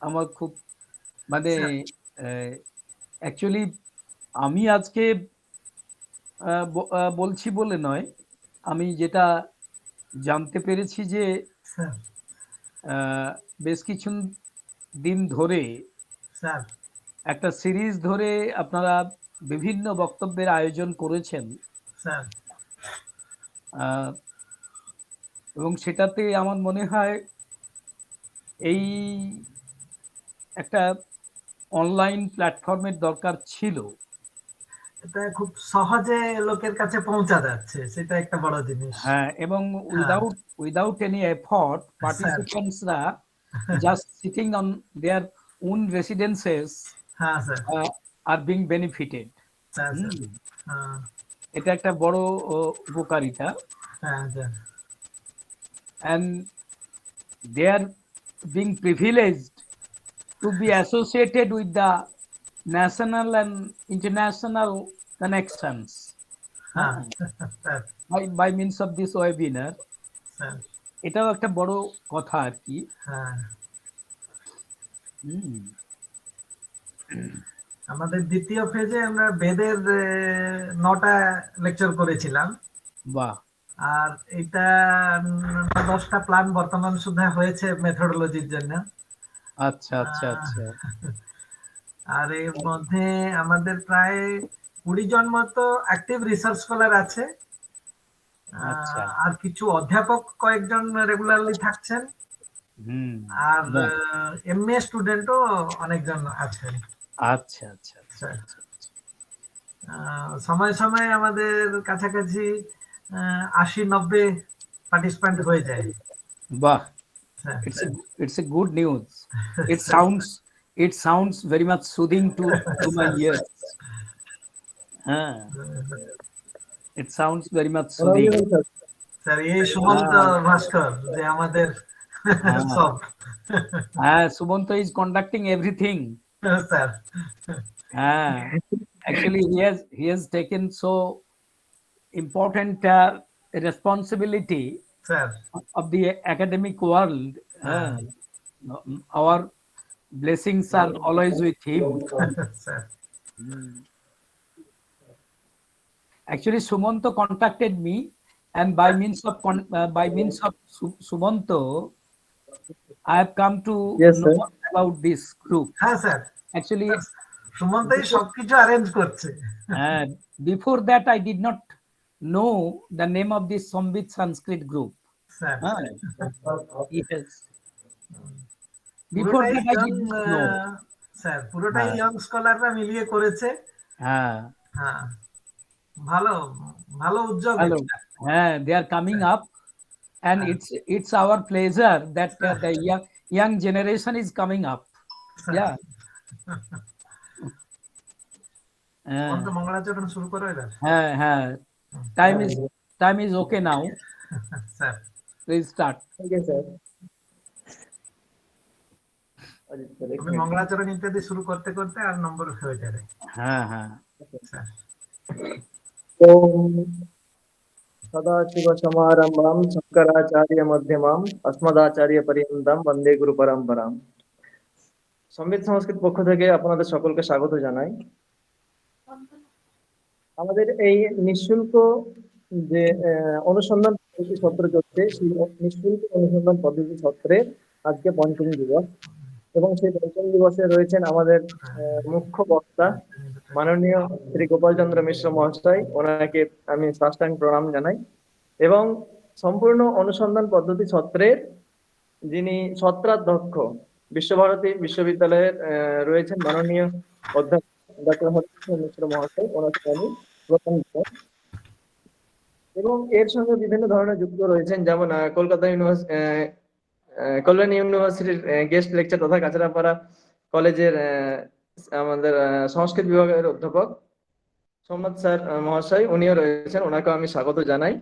আমার খুব মানে স্যার অ্যাকচুয়ালি আমি আজকে বলছি বলে নয়, আমি যেটা জানতে পেরেছি যে স্যার বেশ কিছু দিন ধরে স্যার একটা সিরিজ ধরে আপনারা বিভিন্ন বক্তব্যের আয়োজন করেছেন, স্যার এবং সেটাতে আমার মনে হয় এই একটা অনলাইন প্ল্যাটফর্মের দরকার ছিল। এটা খুব সহজে লোকের কাছে পৌঁছা যাচ্ছে, সেটা একটা বড় জিনিস। হ্যাঁ, এবং হ্যাঁ উইদাউট এনি এফর্ট স্যার, পার্টিসিপেন্টসরা just sitting on their own residences হ্যাঁ sir, are being benefited. Sir sir, হ্যাঁ এটা একটা বড় উপকারিতা, হ্যাঁ sir, and they are being privileged to be associated with the national and international connections, হ্যাঁ sir, by means of this webinar. Sir এটাও একটা বড় কথা আর কি। হ্যাঁ। হুম, আমাদের দ্বিতীয় ফেজে আমরা বেদের 9টা লেকচার করেছিলাম, বাহ, আর এটা 10টা প্ল্যান বর্তমান সুদ্ধা হয়েছে মেথোডোলজির জন্য। আচ্ছা আচ্ছা আচ্ছা আর এর মধ্যে আমাদের প্রায় 20 জন মতো অ্যাক্টিভ রিসার্চ স্কলার আছে, আচ্ছা। আর কিছু অধ্যাপক কয়েকজন রেগুলারলি থাকছেন, হুম, আর বাহ, এমএ স্টুডেন্টও অনেকজন আছেন। আচ্ছা আচ্ছা আচ্ছা আচ্ছা। সময় সময় আমাদের কাছাকাছি 80-90 পার্টিসিপেন্ট হয়ে যায়। বাহ, হ্যাঁ, it's a it's a good news. It sounds it sounds very much soothing to my ears. হ্যাঁ, it sounds very much soothing. Sir এই সুমন্ত হ্যাঁ, ভাস্কর যে আমাদের হ্যাঁ, সব, হ্যাঁ, Sumanta is conducting everything. Sir হ্যাঁ, actually he has taken so important responsibility sir of the academic world. হ্যাঁ Our blessings are always with him. Sir Actually, Sumanto contacted me, and by means of Sumanto, I have come to Yes, know sir. about this group. হ্যাঁ sir, Actually, সুমন্তই সবকিছু arrange করছে। uh, before that, I did not know the name of this Samvit Sanskrit group. Sir Yes. Before পুরোটাই that, I young, did not know. Sir পুরোটাই হ্যাঁ, young স্কলাররা মিলিয়ে করেছে। হ্যাঁ, হ্যাঁ, ভালো ভালো উদ্যোগ hello. এটা। They are coming up, and হ্যাঁ it's our pleasure that sir, the young generation is coming up. Sir Yeah. Sumanta হ্যাঁ, মঙ্গলাচরণ শুরু করো এবার। হ্যাঁ, হ্যাঁ। Time is okay now. Sir Please start. Okay, sir. আমি মঙ্গলাচরণ ইত্যাদি শুরু করতে করতে আর নম্বর হয়ে যাবে। হ্যাঁ, হ্যাঁ। স্যার ओम सदाशिवसमारम्भां शंकराचार्यमध्यमाम् अस्मदाचार्यपर्यन्तं वन्दे गुरुपरम्पराम्। संवित संस्कृत পক্ষ থেকে আপনাদের সকলকে স্বাগত জানাই। আমাদের এই নিঃশুল্ক যে অনুসন্ধান পদ্ধতি সত্র চলছে, সেই নিঃশুল্ক অনুসন্ধান পদ্ধতি সত্রের আজকে পঞ্চম দিবস, এবং সেই পঞ্চম দিবসে রয়েছেন আমাদের মুখ্য বক্তা মাননীয় শ্রী গোপাল চন্দ্র মিশ্র মহাশয়। ওনাকে আমি সাষ্টাঙ্গ প্রণাম জানাই। এবং সম্পূর্ণ অনুসন্ধান পদ্ধতি সত্রের যিনি সত্রাধ্যক্ষ বিশ্বভারতী বিশ্ববিদ্যালয়ের রয়েছেন মাননীয় অধ্যাপক ডক্টর হরিকৃষ্ণ মিশ্র মহাশয়, ওনাকে আমি প্রণাম জানাই। এবং এর সঙ্গে বিভিন্ন ধরনের যুক্ত রয়েছেন, যেমন কলকাতা ইউনিভার্সিটি, কল্যাণী ইউনিভার্সিটির গেস্ট লেকচার তথা কাছড়াপাড়া কলেজের আমাদের সংস্কৃত বিভাগের অধ্যাপক সোমনাথ স্যার মহাশয়, উনিও রয়েছেন। ওনাকে আমি স্বাগত জানাই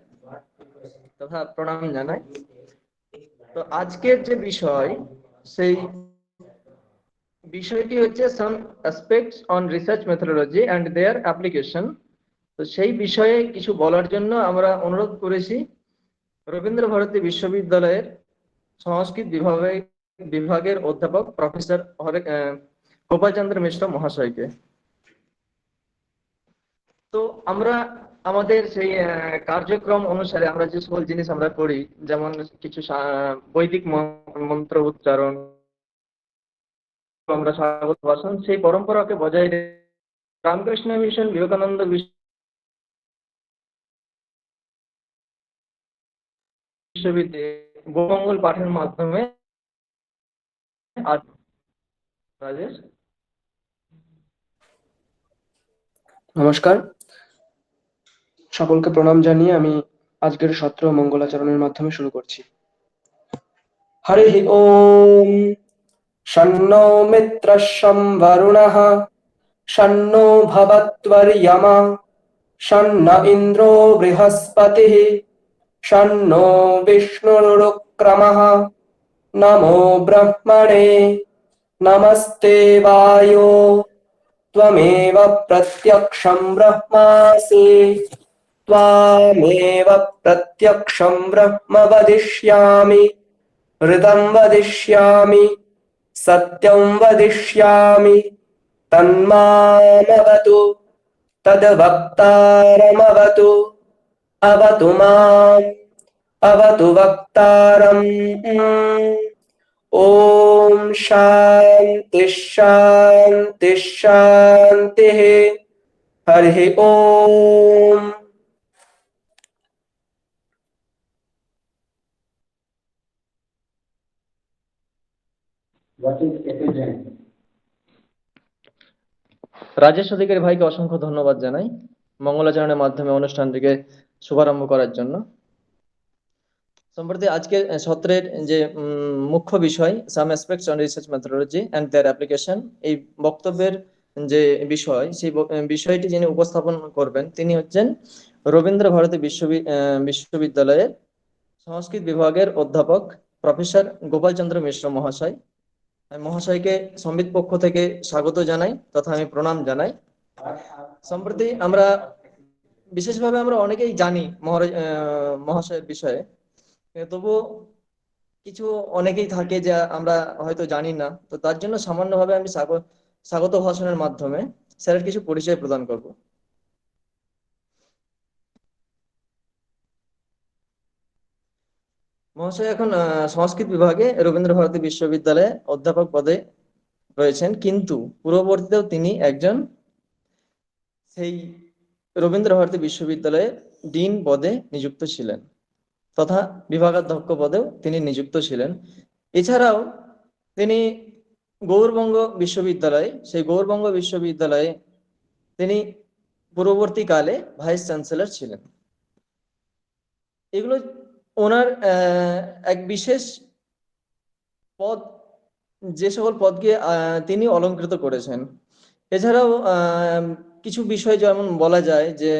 তথা প্রণাম জানাই। তো আজকের যে বিষয়, সেই বিষয়টি হচ্ছে some aspects on research methodology and their application. তো সেই বিষয়ে কিছু বলার জন্য আমরা অনুরোধ করেছি রবীন্দ্র ভারতী বিশ্ববিদ্যালয়ের সংস্কৃত বিভাগের বিভাগের অধ্যাপক প্রফেসর গোপাল চন্দ্র মিশ্র মহাশয়কে। তো আমরা আমাদের সেই কার্যক্রম অনুসারে আমরা যে সকল জিনিস আমরা করি, যেমন কিছু বৈদিক মন্ত্র উচ্চারণ, আমরা স্বাগত ভাষণ, সেই পরম্পরাকে বজায় রেখে রামকৃষ্ণ মিশন বিবেকানন্দ বিশ্ববিদ্যালয়ে গোমঙ্গল পাঠের মাধ্যমে রাজেশ। নমস্কার, সকলকে প্রণাম জানিয়ে আমি আজকের সত্র মঙ্গলাচরণের মাধ্যমে শুরু করছি। হরি ওম। শন্নো মিত্রশং বরুণঃ, শন্নো ভবত্বর্য়মা, শন্ন ইন্দ্রো বৃহস্পতিঃ, শন্নো বিষ্ণুরুক্রমঃ। নমো ব্রহ্মণে নমস্তে বায়ো, त्वमेव प्रत्यक्षं ब्रह्मासि, त्वामेव प्रत्यक्षं ब्रह्म वदिष्यामि, ऋतं वदिष्यामि, सत्यं वदिष्यामि, तन्मामवतु, तद्वक्तारमवतु, अवतु माम्, अवतु वक्तारम्। ओम शांति शांति शांति। हरि ओम। রাজেশ অধিকারী ভাইকে অসংখ্য ধন্যবাদ জানাই মঙ্গলাচরণের মাধ্যমে অনুষ্ঠানটিকে শুভারম্ভ করার জন্য। সম্প্রতি আজকে সত্রের যে মুখ্য বিষয় some aspects on research methodology and their application, এই বক্তব্যের যে বিষয়, সেই বিষয়টি যিনি উপস্থাপন করবেন তিনি হচ্ছেন রবীন্দ্র ভারতী বিশ্ববিদ্যালয়ের সংস্কৃত বিভাগের অধ্যাপক প্রফেসর গোপাল চন্দ্র মিশ্র মহাশয়। মহাশয়কে সম্বিত পক্ষ থেকে স্বাগত জানাই তথা আমি প্রণাম জানাই। সম্প্রতি আমরা বিশেষভাবে আমরা অনেকেই জানি মহাশয়ের বিষয়ে, তবু কিছু অনেকেই থাকে যা আমরা হয়তো জানি না। তো তার জন্য সামান্যভাবে আমি স্বাগত ভাষণের মাধ্যমে স্যারের কিছু পরিচয় প্রদান করব। মহাশয় এখন সংস্কৃত বিভাগে রবীন্দ্র ভারতী বিশ্ববিদ্যালয়ে অধ্যাপক পদে রয়েছেন, কিন্তু পূর্ববর্তীতেও তিনি একজন সেই রবীন্দ্র ভারতী বিশ্ববিদ্যালয়ে ডিন পদে নিযুক্ত ছিলেন তথা বিভাগাধ্যক্ষ পদেও তিনি নিযুক্ত ছিলেন। এছাড়াও তিনি গৌরবঙ্গ বিশ্ববিদ্যালয়ে, সেই গৌরবঙ্গ বিশ্ববিদ্যালয়ে তিনি পূর্ববর্তীকালে ভাইস চ্যান্সেলর ছিলেন। এগুলো ওনার এক বিশেষ পদ, যে সকল পদকে তিনি অলঙ্কৃত করেছেন। এছাড়াও কিছু বিষয় যেমন বলা যায় যে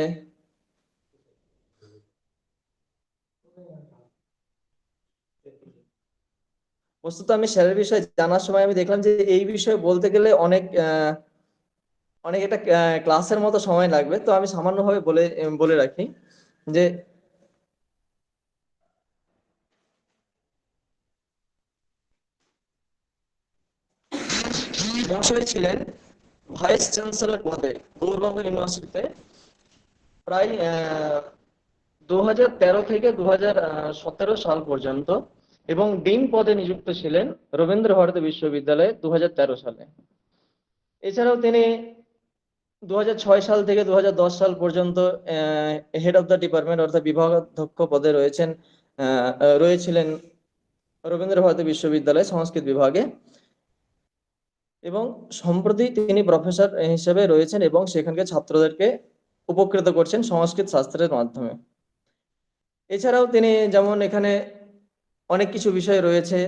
বস্তুত আমি স্যারের বিষয়ে জানার সময় আমি দেখলাম যে এই বিষয়ে বলতে গেলে অনেক একটা ক্লাসের মতো সময় লাগবে। তো আমি সামান্যভাবে বলে রাখি যে মহাশয় ছিলেন ভাইস চ্যান্সেলর পদে গৌরবঙ্গ ইউনিভার্সিটিতে প্রায় 2013 থেকে 2017 সাল পর্যন্ত, এবং ডিন পদে নিযুক্ত ছিলেন রবীন্দ্র ভারতী বিশ্ববিদ্যালয়ে 2013 সালে। এছাড়াও তিনি 2006 সাল থেকে 2010 সাল পর্যন্ত হেড অফ দ্য ডিপার্টমেন্ট অর্থাৎ বিভাগাধ্যক্ষ পদে রয়েছিলেন রবীন্দ্র ভারতী বিশ্ববিদ্যালয় সংস্কৃত বিভাগে, এবং সম্প্রতি তিনি প্রফেসর হিসেবে রয়েছেন এবং সেখানকার ছাত্রদেরকে উপকৃত করছেন সংস্কৃত শাস্ত্রের মাধ্যমে। এছাড়াও তিনি যেমন এখানে অনেক কিছু বিষয় রয়েছে,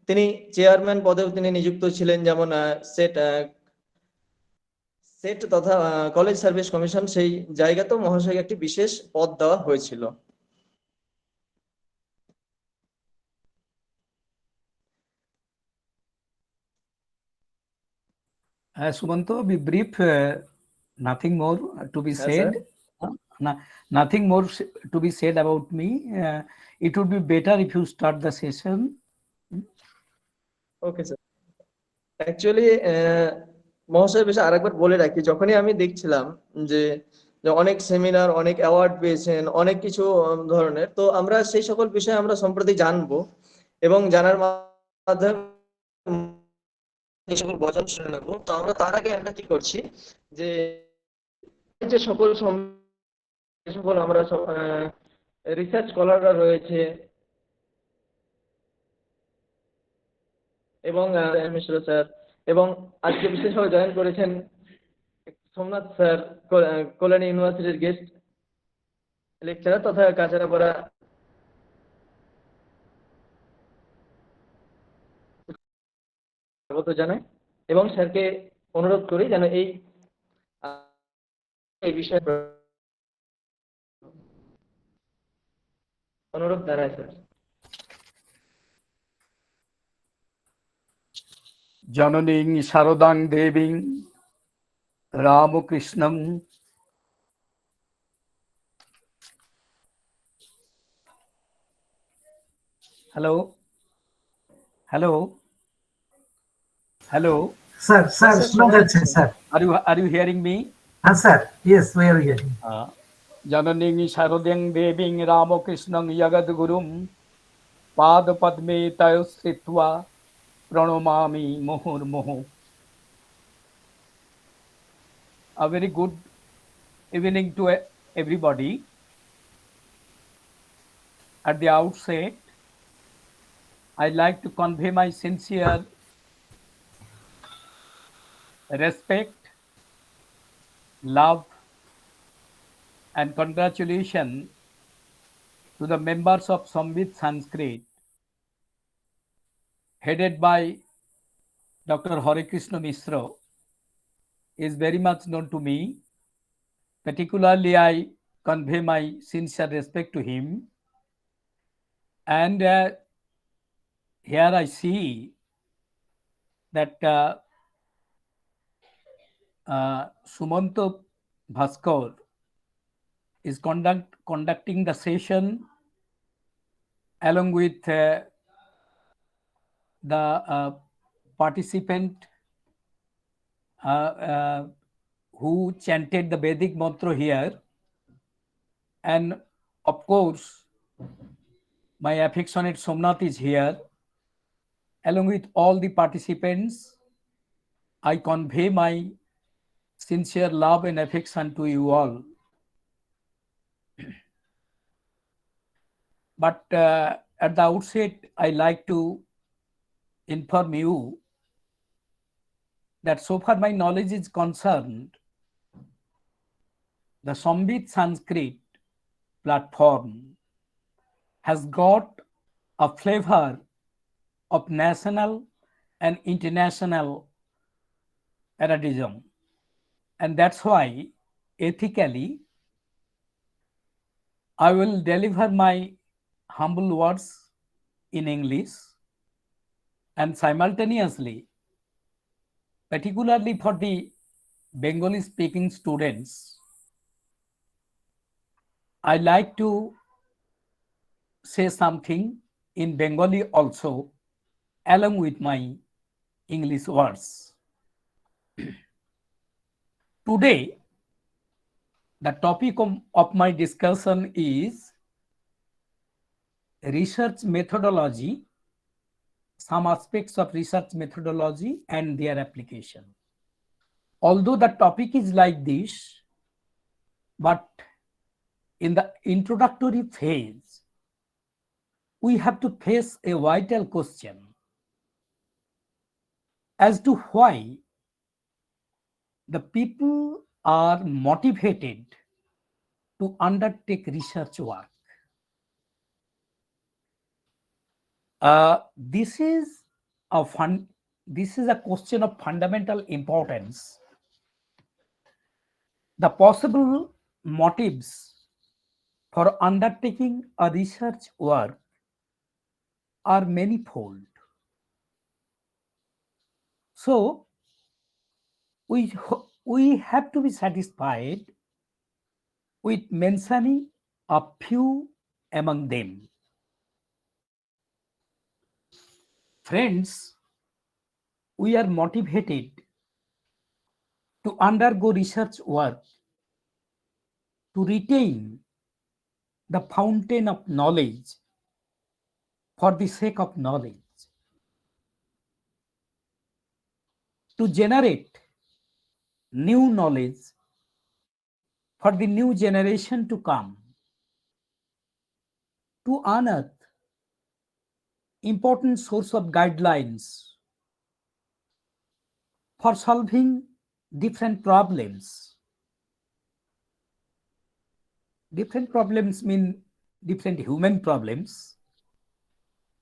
তিনি চেয়ারম্যান পদেও তিনি নিযুক্ত ছিলেন, যেমন সেট তথা কলেজ সার্ভিস কমিশন, সেই জায়গাতেও মহাশয়কে একটি বিশেষ পদ দেওয়া হয়েছিল। Sumanto, be brief, nothing more to be Yes, said. Nothing more to be said about me. It would be better if you start the session. Okay sir. Actually মহাশয় বিষয় আরেকবার বলে রাখি, যখনই আমি দেখছিলাম যে যে অনেক সেমিনার, অনেক অ্যাওয়ার্ড পেয়েছেন, অনেক কিছু ধরনের, তো আমরা সেই সকল বিষয়ে আমরা সম্প্রতি জানবো এবং জানার মাধ্যমে এই সকল বচন শুনে নেবো। তো আমরা তার আগে আমরা কি করছি যে এই যে সকল যে সকল আমরা রিসার্চ স্কলাররা রয়েছে এবং মিশ্র স্যার, এবং আজকে বিশেষভাবে জয়েন করেছেন সোমনাথ স্যার, কল্যাণী ইউনিভার্সিটির গেস্ট লেকচারার তথা কাছাড়াপাড়া স্বাগত জানাই এবং স্যারকে অনুরোধ করি যেন এই বিষয়ে অনুরোধ জানাই স্যার। জননীং শারদাং দেবীং রামকৃষ্ণং hello hello hello sir sir sir শোনা শোনা যাচ্ছে যাচ্ছে। Sir. are you hearing me হ্যাঁ sir, yes we are hearing. জননীং শারদাং দেবীং রামকৃষ্ণং জগদ্গুরুম পাদপদ্মে তয় স্থিত্বা প্রণমামি মুহুর্মুহু। A very good evening to everybody. At the outset, I'd like to convey my sincere respect, love, and congratulations to the members of Samvit Sanskrit, headed by Dr. Hare Krishna Misra, is very much known to me. Particularly, I convey my sincere respect to him. And here I see that Sumanto Bhaskar is conducting the session along with the participant who chanted the Vedic mantra here. And of course, my affectionate Somnath is here. Along with all the participants, I convey my sincere love and affection to you all. But at the outset, I like to inform you that so far my knowledge is concerned, the Samvit Sanskrit platform has got a flavor of national and international erudism. And that's why, ethically, I will deliver my humble words in English, and simultaneously, particularly for the Bengali speaking students, I like to say something in Bengali also, along with my English words. Today, the topic of my discussion is research methodology, some aspects of research methodology and their application. Although the topic is like this, but in the introductory phase, we have to face a vital question as to why the people are motivated to undertake research work. This is a question of fundamental importance. The possible motives for undertaking a research work are manifold. So we have to be satisfied with mentioning a few among them. Friends, we are motivated to undergo research work to retain the fountain of knowledge for the sake of knowledge, to generate new knowledge for the new generation to come, to unearth important source of guidelines for solving different problems. Different problems mean different human problems,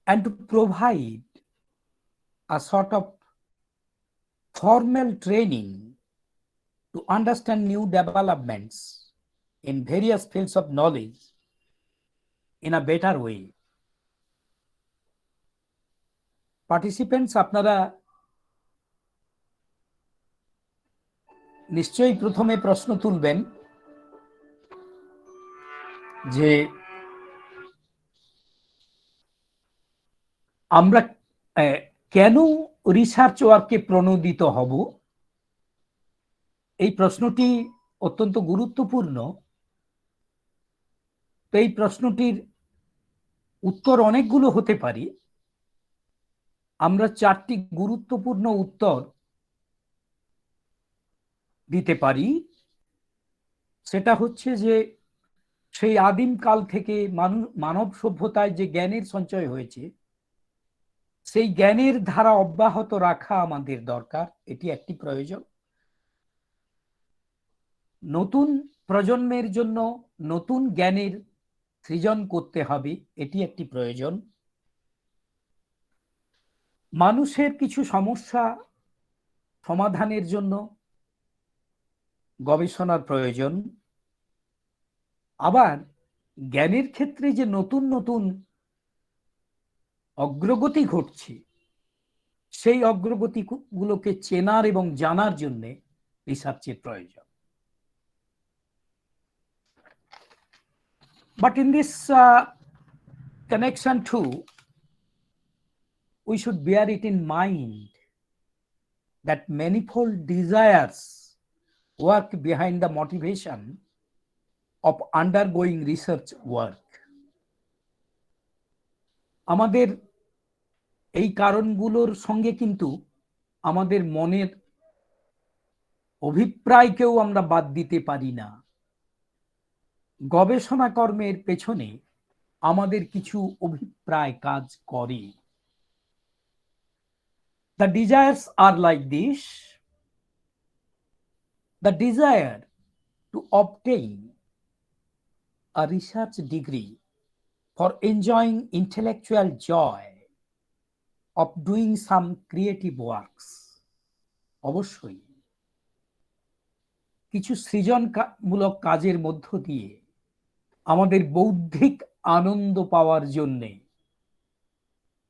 and to provide a sort of formal training to understand new developments in various fields of knowledge in a better way. Participants, আপনারা নিশ্চয়ই প্রথমে প্রশ্ন তুলবেন যে আমরা কেন research ওয়ার্কে প্রণোদিত হব। এই প্রশ্নটি অত্যন্ত গুরুত্বপূর্ণ। তো এই প্রশ্নটির উত্তর অনেকগুলো হতে পারে। আমরা চারটি গুরুত্বপূর্ণ উত্তর দিতে পারি। সেটা হচ্ছে যে সেই আদিমকাল থেকে মানব সভ্যতায় যে জ্ঞানের সঞ্চয় হয়েছে, সেই জ্ঞানের ধারা অব্যাহত রাখা আমাদের দরকার, এটি একটি প্রয়োজন। নতুন প্রজন্মের জন্য নতুন জ্ঞানের সৃজন করতে হবে, এটি একটি প্রয়োজন। মানুষের কিছু সমস্যা সমাধানের জন্য গবেষণার প্রয়োজন। আবার জ্ঞানের ক্ষেত্রে যে নতুন নতুন অগ্রগতি ঘটছে, সেই অগ্রগতিগুলোকে চেনার এবং জানার জন্য রিসার্চের প্রয়োজন। But in this connection too, we should bear it in mind that manifold desires work behind the motivation of undergoing research work. আমাদের এই কারণগুলোর সঙ্গে কিন্তু আমাদের মনের অভিপ্রায়কেও আমরা বাদ দিতে পারি না। গবেষণা কর্মের পেছনে আমাদের কিছু অভিপ্রায় কাজ করে। The desires are like this. The desire to obtain a research degree for enjoying intellectual joy of doing some creative works. অবশ্যই কিছু সৃজনমূলক কাজের মধ্য দিয়ে আমাদের বৌদ্ধিক আনন্দ পাওয়ার জন্যে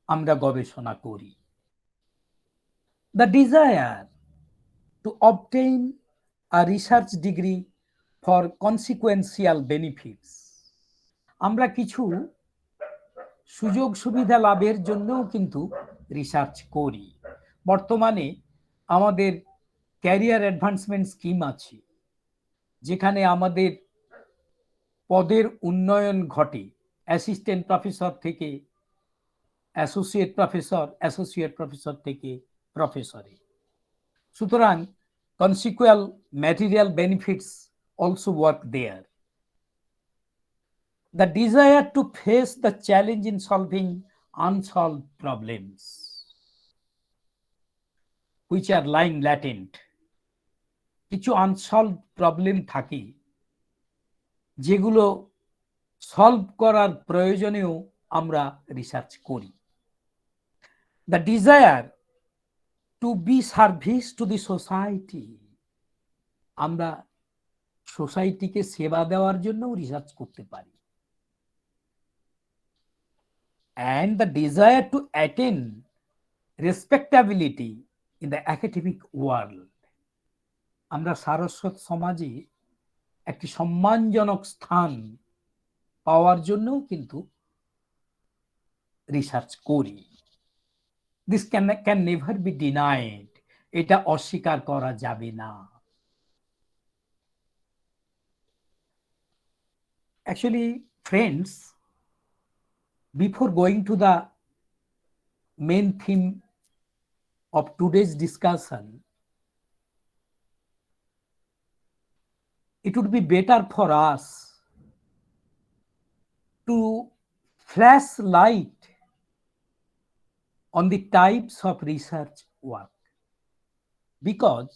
আমরা গবেষণা করি। The desire to obtain a research degree for consequential benefits. আমরা কিছু সুযোগ সুবিধা লাভের জন্যও কিন্তু রিসার্চ করি। বর্তমানে আমাদের ক্যারিয়ার অ্যাডভান্সমেন্ট স্কিম আছে, যেখানে আমাদের পদের উন্নয়ন ঘটে, অ্যাসিস্ট্যান্ট প্রফেসর থেকে অ্যাসোসিয়েট প্রফেসর, অ্যাসোসিয়েট প্রফেসর থেকে প্রফেসরে। সুতরাং consequential material benefits also work there. The desire to face the challenge in solving unsolved problems which are lying latent. কিছু আনসলভড প্রবলেম থাকে যেগুলো সলভ করার প্রয়োজনেও আমরা রিসার্চ করি। The desire to be service to the society. আমরা সোসাইটিকে সেবা দেওয়ার জন্যও রিসার্চ করতে পারি। And the desire to attain respectability in the academic world. আমরা সারস্বত সমাজে একটি সম্মানজনক স্থান পাওয়ার জন্যও কিন্তু রিসার্চ করি। This can never be denied. এটা অস্বীকার করা যাবে না। Actually, friends, before going to the main theme of today's discussion, it would be better for us to flash light on the types of research work, because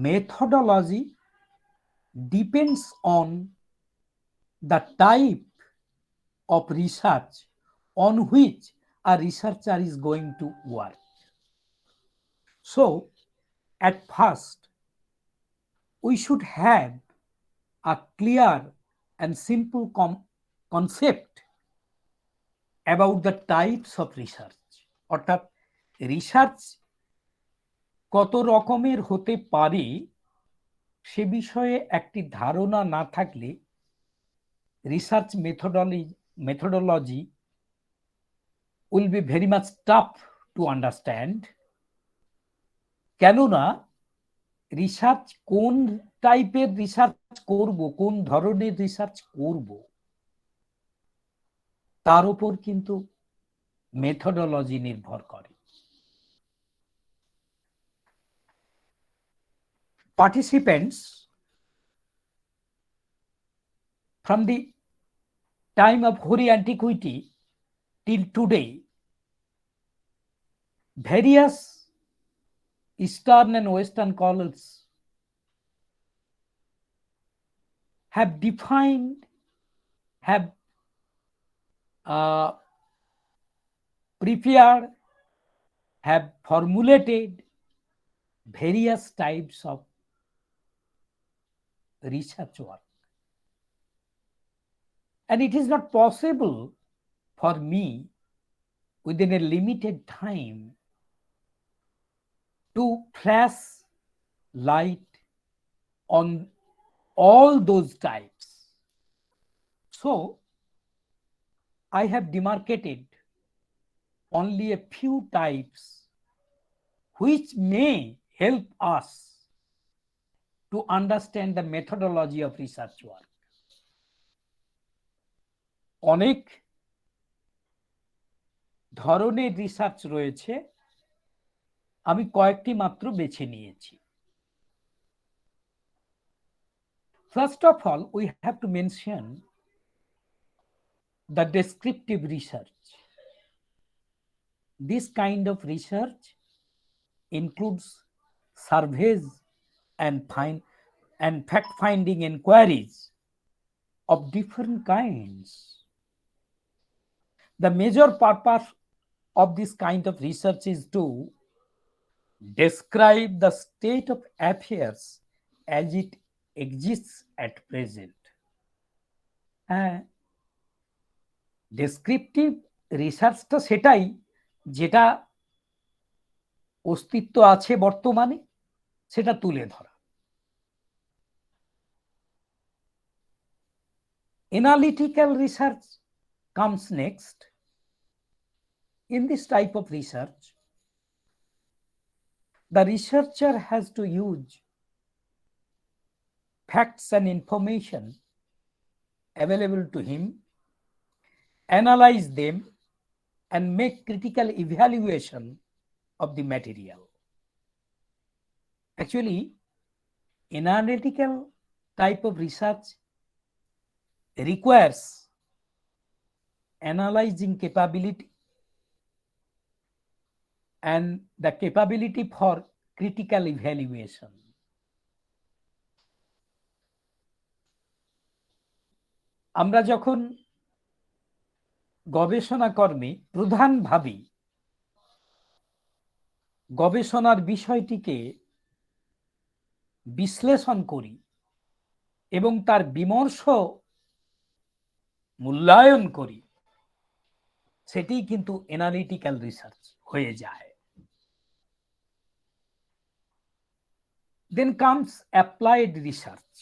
methodology depends on the type of research on which a researcher is going to work. So, at first, we should have a clear and simple concept about the types of research. অর্থাৎ research কত রকমের হতে পারে সে বিষয়ে একটি ধারণা না থাকলে research methodology will be very much tough to understand. কেননা রিসার্চ কোন টাইপের রিসার্চ করব, কোন ধরনের রিসার্চ করব, তার উপর কিন্তু মেথডোলজি নির্ভর করে। Participants from the time of hoary antiquity till today, various Eastern and Western scholars have defined, have prepared, have formulated various types of research work. And it is not possible for me within a limited time to flash light on all those types. So, I have demarcated only a few types which may help us to understand the methodology of research work. অনেক ধরনের research রয়েছে, আমি কয়েকটি মাত্র বেছে নিয়েছি। First of all, we have to mention the descriptive research. This kind of research includes surveys and fact-finding inquiries of different kinds. The major purpose of this kind of research is to describe the state of affairs as it exists at present. Descriptive রিসার্চটা সেটাই যেটা অস্তিত্ব আছে বর্তমানে সেটা তুলে ধরা। Analytical research comes next. In this type of research, the researcher has to use facts and information available to him, analyze them, and make critical evaluation of the material. Actually, analytical type of research requires analyzing capability and the capability for critical evaluation. আমরা যখন গবেষণা কর্মে প্রধানভাবে গবেষণার বিষয়টিকে বিশ্লেষণ করি এবং তার বিমর্ষ মূল্যায়ন করি, সেটি কিন্তু অ্যানালিটিক্যাল রিসার্চ হয়ে যায়। Then comes applied research.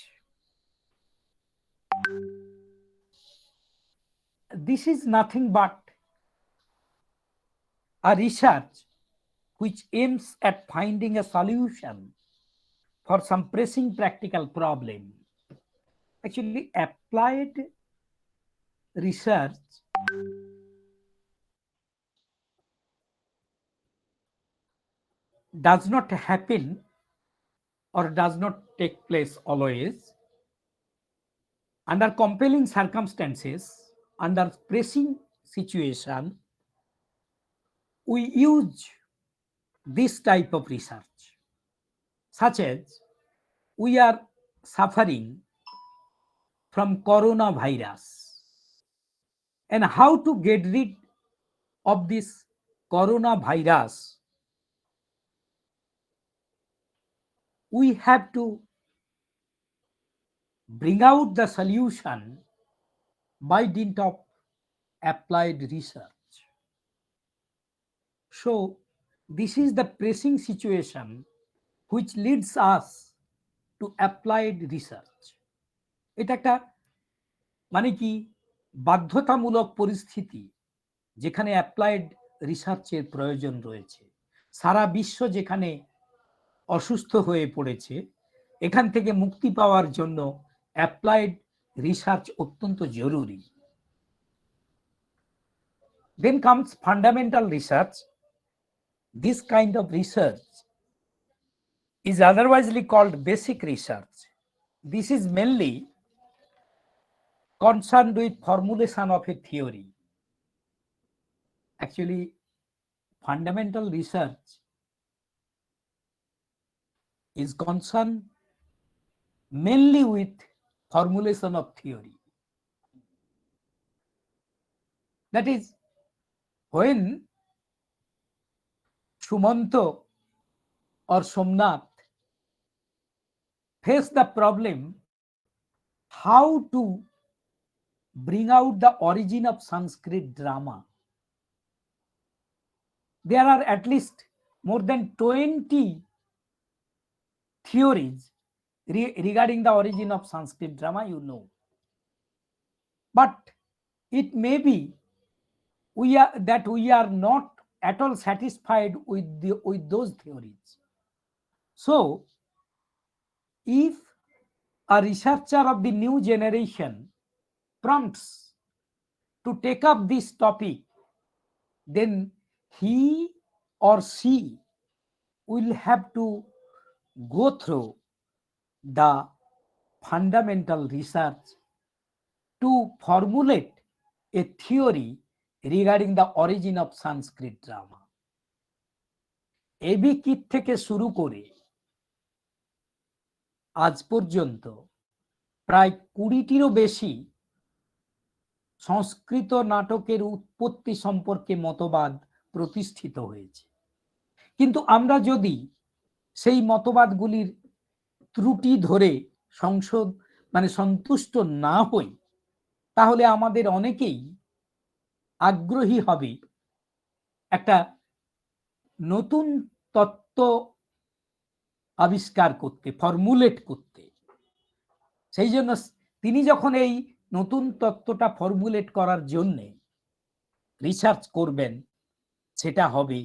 This is nothing but a research which aims at finding a solution for some pressing practical problem. Actually, applied research does not happen or does not take place always. Under compelling circumstances, under pressing situation, we use this type of research, such as we are suffering from coronavirus, and how to get rid of this coronavirus. We have to bring out the solution by dint of applied research. So this is the pressing situation which leads us to applied research. এটা একটা মানে কি বাধ্যতামূলক পরিস্থিতি যেখানে applied রিসার্চের প্রয়োজন রয়েছে। সারা বিশ্ব যেখানে অসুস্থ হয়ে পড়েছে, এখান থেকে মুক্তি পাওয়ার জন্য অ্যাপ্লাইড রিসার্চ অত্যন্ত জরুরি। Then comes fundamental research. This kind of research is otherwise called basic research. This is mainly concerned with formulation of a theory. Actually, fundamental research is concerned mainly with formulation of theory. That is, when Sumanto or Somnath face the problem how to bring out the origin of Sanskrit drama, there are at least more than 20 theories regarding the origin of Sanskrit drama, you know. But it may be we are not at all satisfied with those theories. So if a researcher of the new generation prompts to take up this topic, then he or she will have to go through the fundamental research to formulate a theory regarding the origin of Sanskrit drama. A B Keith থেকে শুরু করে আজ পর্যন্ত প্রায় 20টিরও বেশি সংস্কৃত নাটকের উৎপত্তি সম্পর্কে মতবাদ প্রতিষ্ঠিত হয়েছে। কিন্তু আমরা যদি সেই মতবাদগুলির ত্রুটি ধরে সন্তুষ্ট না হই, তাহলে আমাদের অনেকেই আগ্রহী হবে একটা নতুন তত্ত্ব আবিষ্কার করতে, ফর্মুলেট করতে। সেই জন্য তিনি যখন এই নতুন তত্ত্বটা ফর্মুলেট করার জন্য রিসার্চ করবেন, সেটা হবে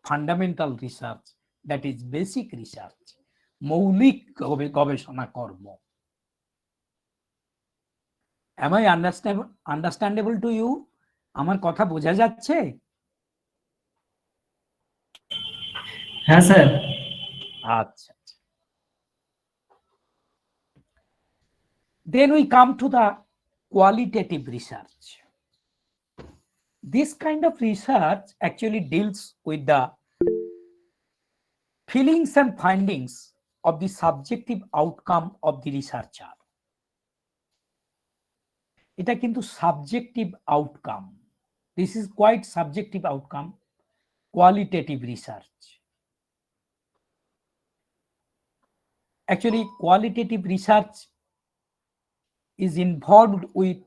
fundamental research, that is basic research, মৌলিক গবেষণা কর্ম। Am I understandable to you? আমার কথা বোঝা যাচ্ছে? হ্যাঁ স্যার। আচ্ছা। Then we come to the qualitative research. This kind of research actually deals with the feelings and findings of the subjective outcome of the researcher. এটা কিন্তু subjective outcome. This is quite subjective outcome, qualitative research. Actually, qualitative research is involved with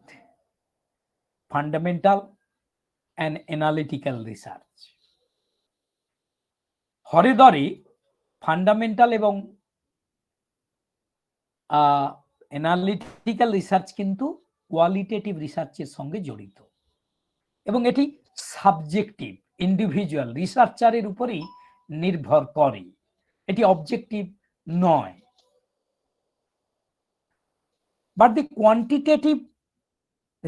fundamental and analytical research. হরে ধরে fundamental এবং analytical research কিন্তু qualitative রিসার্চের সঙ্গে জড়িত, এবং এটি সাবজেক্টিভ, ইন্ডিভিজুয়াল রিসার্চারের উপরেই নির্ভর করে, এটি অবজেক্টিভ নয়। But the quantitative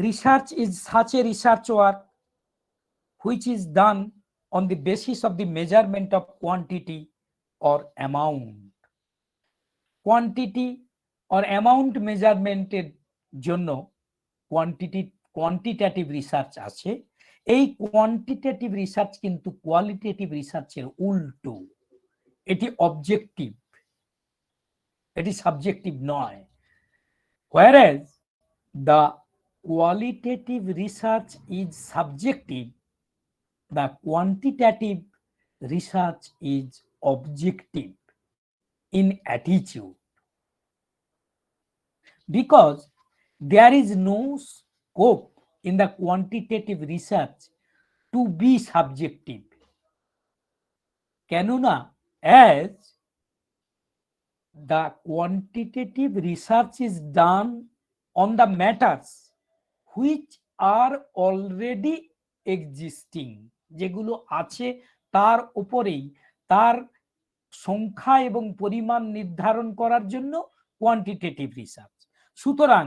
research is such a research work which is done on the basis of the measurement of quantity or amount. Quantity or amount মেজারমেন্টের জন্য কোয়ান্টিটেটিভ রিসার্চ আছে। এই কোয়ান্টিটেটিভ রিসার্চ কিন্তু qualitative রিসার্চের উল্টো, এটি objective, এটি subjective নয়। Whereas the qualitative research is subjective, the quantitative research is objective in attitude, because there is no scope in the quantitative research to be subjective. Kenona, as the quantitative research is done on the matters which are already existing, যেগুলো আছে তার উপরেই তার সংখ্যা এবং পরিমাণ নির্ধারণ করার জন্য কোয়ান্টিটেটিভ রিসার্চ। সুতরাং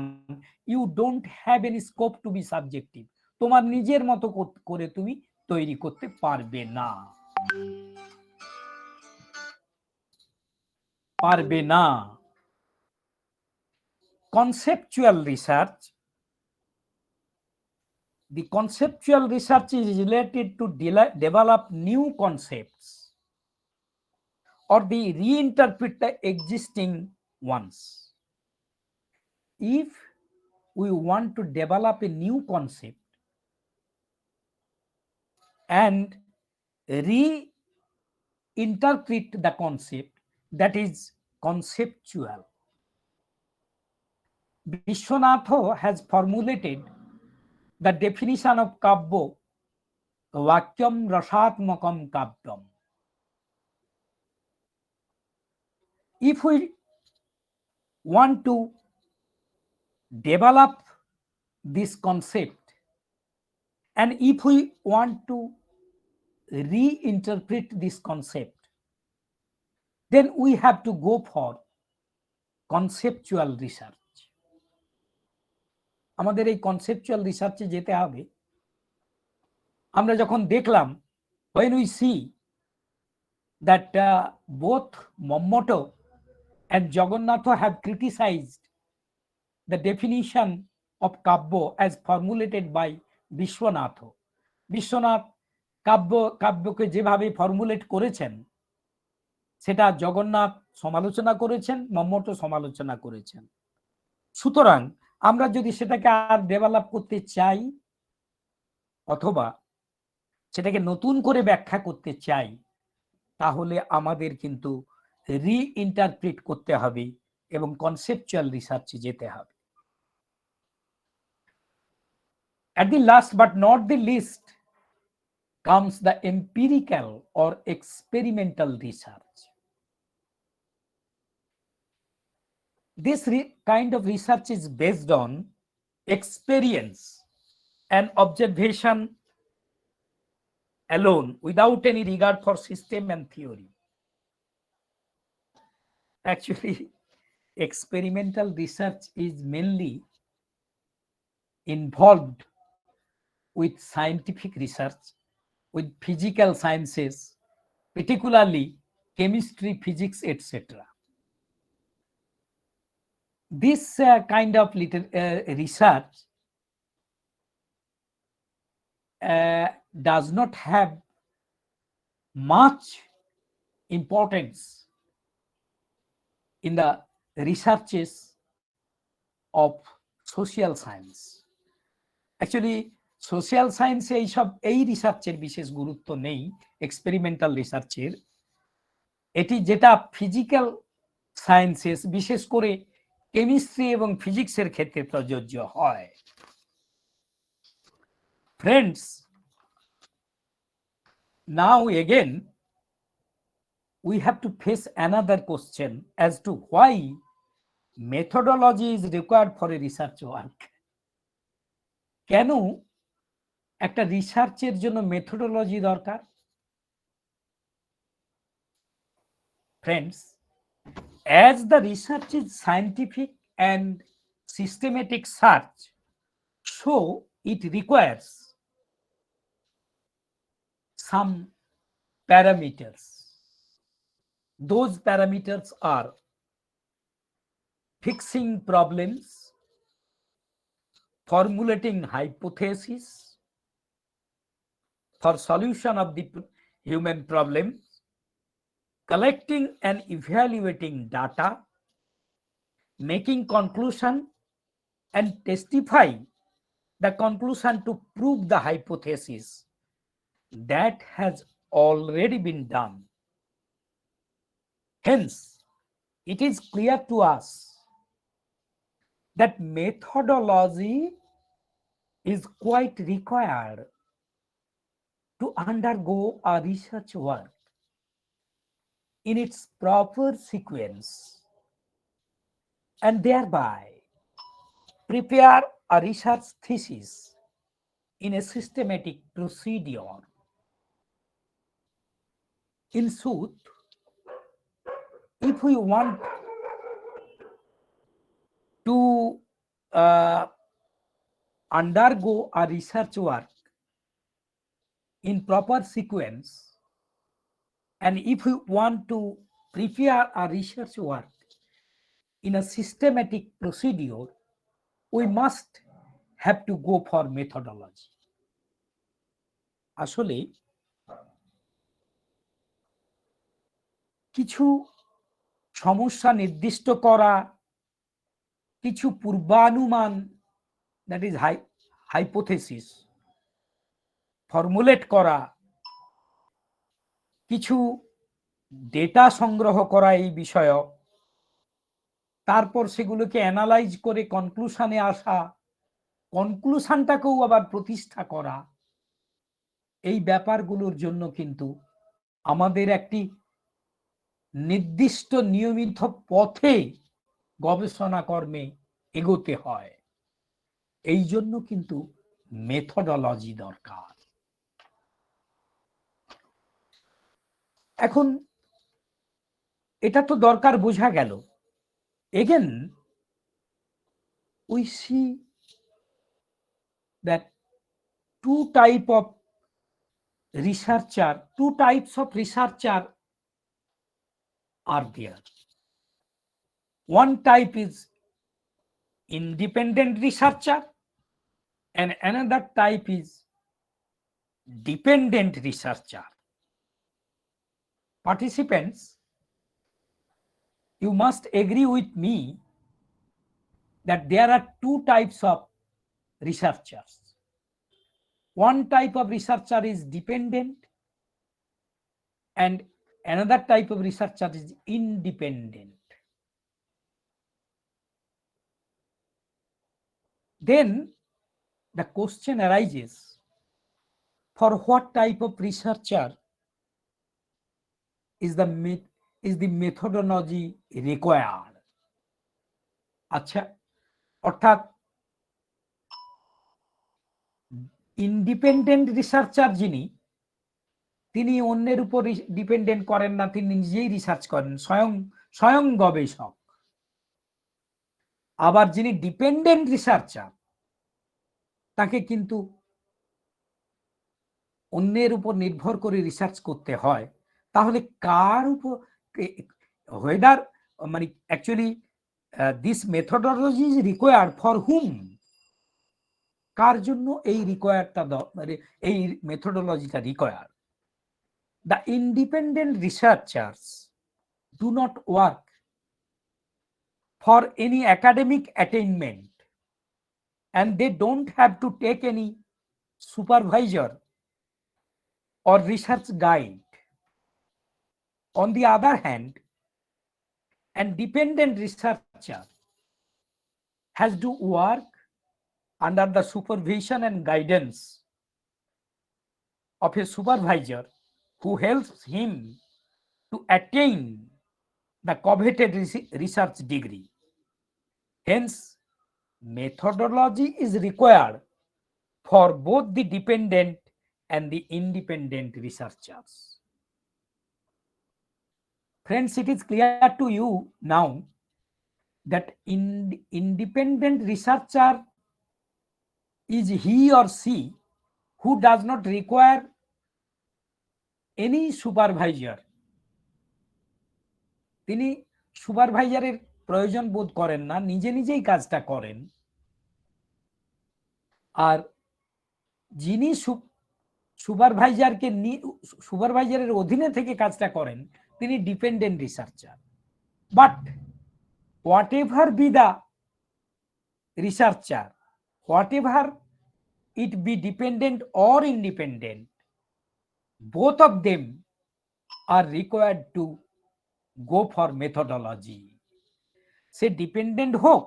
you don't have any scope to be subjective, তোমার নিজের মতো করে তুমি তৈরি করতে পারবে না, পারবে না। Conceptual research, the conceptual research is related to develop new concepts or the reinterpret the existing ones. If we want to develop a new concept and reinterpret the concept, that is conceptual. Vishwanatha has formulated the definition of kabbo, vakyam rasatmakam kavyam. If we want to develop this concept and if we want to reinterpret this concept, then we have to go for conceptual research. আমাদের এই conceptual রিসার্চে যেতে হবে। আমরা যখন দেখলাম, when we see that both Mommoto and Jagannatha have criticized the definition of Kabbo as formulated by Vishwanatha. Biswanath কাব্যকে যেভাবে formulate করেছেন সেটা জগন্নাথ সমালোচনা করেছেন, মম্মটো সমালোচনা করেছেন। সুতরাং আমরা যদি সেটাকে আর ডেভেলপ করতে চাই অথবা সেটাকে নতুন করে ব্যাখ্যা করতে চাই, তাহলে আমাদের কিন্তু রিইন্টারপ্রিট করতে হবে এবং কনসেপচুয়াল রিসার্চে যেতে হবে। At the last but not the least comes the empirical or experimental research. This kind of research is based on experience and observation alone, without any regard for system and theory. Actually, experimental research is mainly involved with scientific research, with physical sciences, particularly chemistry, physics, etc. This kind of research does not have much importance in the researches of social science. Actually, social সায়েন্সে এই রিসার্চের বিশেষ গুরুত্ব নেই, experimental রিসার্চের। এটি যেটা physical sciences, বিশেষ করে কেমিস্ট্রি এবং ফিজিক্সের ক্ষেত্রে প্রযোজ্য হয়। Friends, now again we have to face another question as to why methodology is required for a research work. কেন একটা রিসার্চের জন্য মেথোডোলজি দরকার। Friends, as the research is scientific and systematic search, so it requires some parameters. Those parameters are fixing problems, formulating hypotheses for solution of the human problem, collecting and evaluating data, making conclusion and testify the conclusion to prove the hypothesis. That has already been done. Hence, it is clear to us that methodology is quite required to undergo a research work in its proper sequence and thereby prepare a research thesis in a systematic procedure. In sooth, if we want to undergo a research work in proper sequence, and if we want to prepare a research work in a systematic procedure, we must have to go for methodology. আসলে কিছু সমস্যা নির্দিষ্ট করা, কিছু পূর্বানুমান, that is hypothesis formulate করা, কিছু data সংগ্রহ করা এই বিষয়ে, তারপর সেগুলোকে অ্যানালাইজ করে কনক্লুশনে আসা, কনক্লুশনটাকেও আবার প্রতিষ্ঠা করা, এই ব্যাপারগুলোর জন্য কিন্তু আমাদের একটি নির্দিষ্ট নিয়মিত পথে গবেষণা কর্মে এগোতে হয়। এই জন্য কিন্তু মেথডোলজি দরকার। এখন এটা তো দরকার বোঝা গেল। Again we see that two types of researcher are there. One type is independent researcher and another type is dependent researcher. Participants, you must agree with me that there are two types of researchers. One type of researcher is dependent and another type of researcher is independent. Then the question arises, for what type of researcher is the methodology required? আচ্ছা, অর্থাৎ independent researcher যিনি, তিনি অন্যের উপর dependent করেন না, তিনি নিজেই রিসার্চ করেন, স্বয়ং গবেষক। আবার যিনি ডিপেন্ডেন্ট রিসার্চার, তাকে কিন্তু অন্যের উপর নির্ভর করে রিসার্চ করতে হয়। তাহলে কার উপর, whether মানে actually this methodology is required for whom, কার জন্য এই রিকোয়ারটা, মানে এই মেথডোলজিটা required? The independent researchers do not work for any academic attainment and they don't have to take any supervisor or research guide. On the other hand, an dependent researcher has to work under the supervision and guidance of a supervisor who helps him to attain the coveted research degree. Hence, methodology is required for both the dependent and the independent researchers. Friends, it is clear to you now that independent researcher is he or she who does not require any supervisor. তিনি সুপারভাইজারের প্রয়োজন বোধ করেন না, নিজে নিজেই কাজটা করেন। আর যিনি সুপারভাইজারের অধীনে থেকে কাজটা করেন তিনি dependent researcher. But what ever be the researcher, what ever it be dependent or independent, both of them are required to go for methodology. Say dependent হোক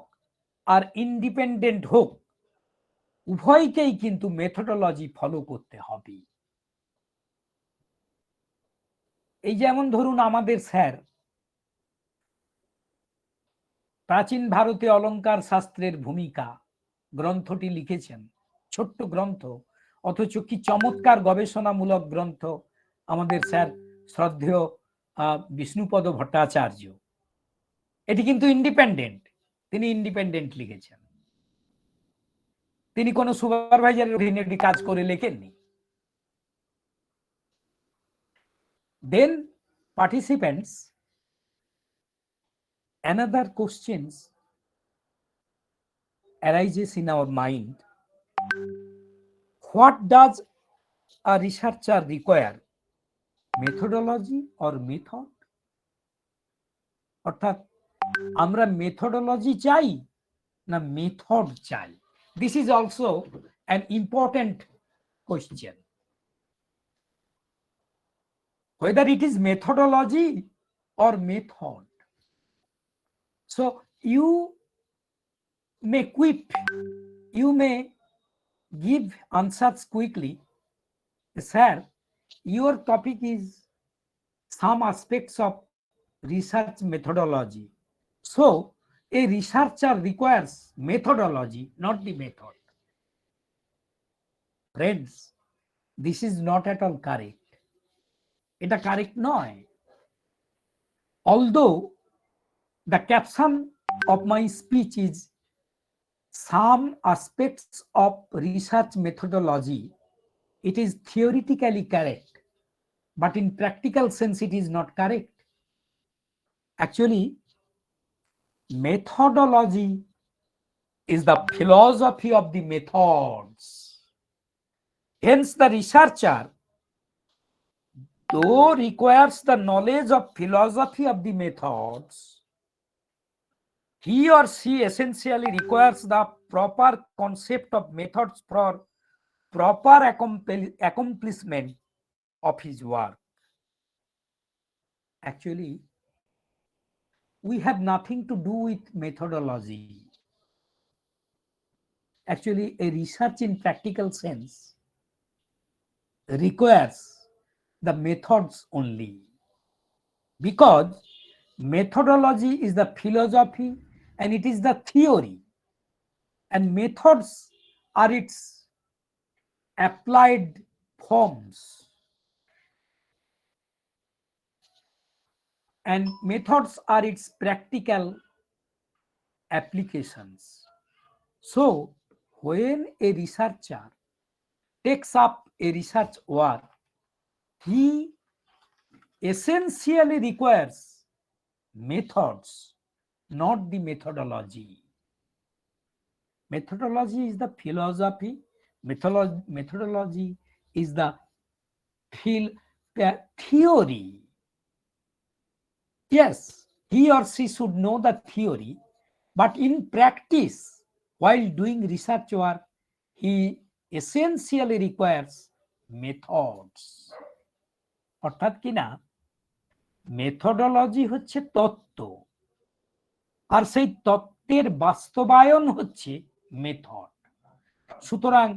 আর ইন্ডিপেন্ডেন্ট হোক, উভয়কেই কিন্তু মেথডোলজি ফলো করতে হবে। এই যেমন ধরুন আমাদের স্যার প্রাচীন ভারতে অলঙ্কার শাস্ত্রের ভূমিকা গ্রন্থটি লিখেছেন, ছোট্ট গ্রন্থ, অথচ কি চমৎকার গবেষণামূলক গ্রন্থ আমাদের স্যার শ্রদ্ধেয় বিষ্ণুপদ ভট্টাচার্য। এটি কিন্তু ইন্ডিপেন্ডেন্ট, তিনি ইন্ডিপেন্ডেন্ট লিখেছেন, তিনি কোনো সুপারভাইজারের অধীনে একটি কাজ করে লেখেননি। Then participants, another questions arises in our mind. What does a researcher require? Methodology or method? অর্থাৎ আমরা মেথডোলজি চাই না মেথড চাই? This is also an important question. Whether it is methodology or method. So you may quip, you may give answers quickly. Sir, your topic is some aspects of research methodology. So a researcher requires methodology, not the method. Friends, this is not at all correct. এটা correct নয়। Although the caption of my speech is some aspects of research methodology, it is theoretically correct, but in practical sense it is not correct. Actually, methodology is the philosophy of the methods. Hence the researcher, though requires the knowledge of philosophy of the methods, he or she essentially requires the proper concept of methods for proper accomplishment of his work. Actually, we have nothing to do with methodology. Actually, a research in practical sense requires the methods only, because methodology is the philosophy and it is the theory, and methods are its applied forms, and methods are its practical applications. So when a researcher takes up a research work, he essentially requires methods, not the methodology. Methodology is the philosophy, methodology is the theory. Yes, he or she should know the theory, but in practice, while doing research work, he essentially requires methods. অর্থাৎ কিনা methodology হচ্ছে তত্ত্ব, আর সেই তত্ত্বের বাস্তবায়ন হচ্ছে method. সুতরাং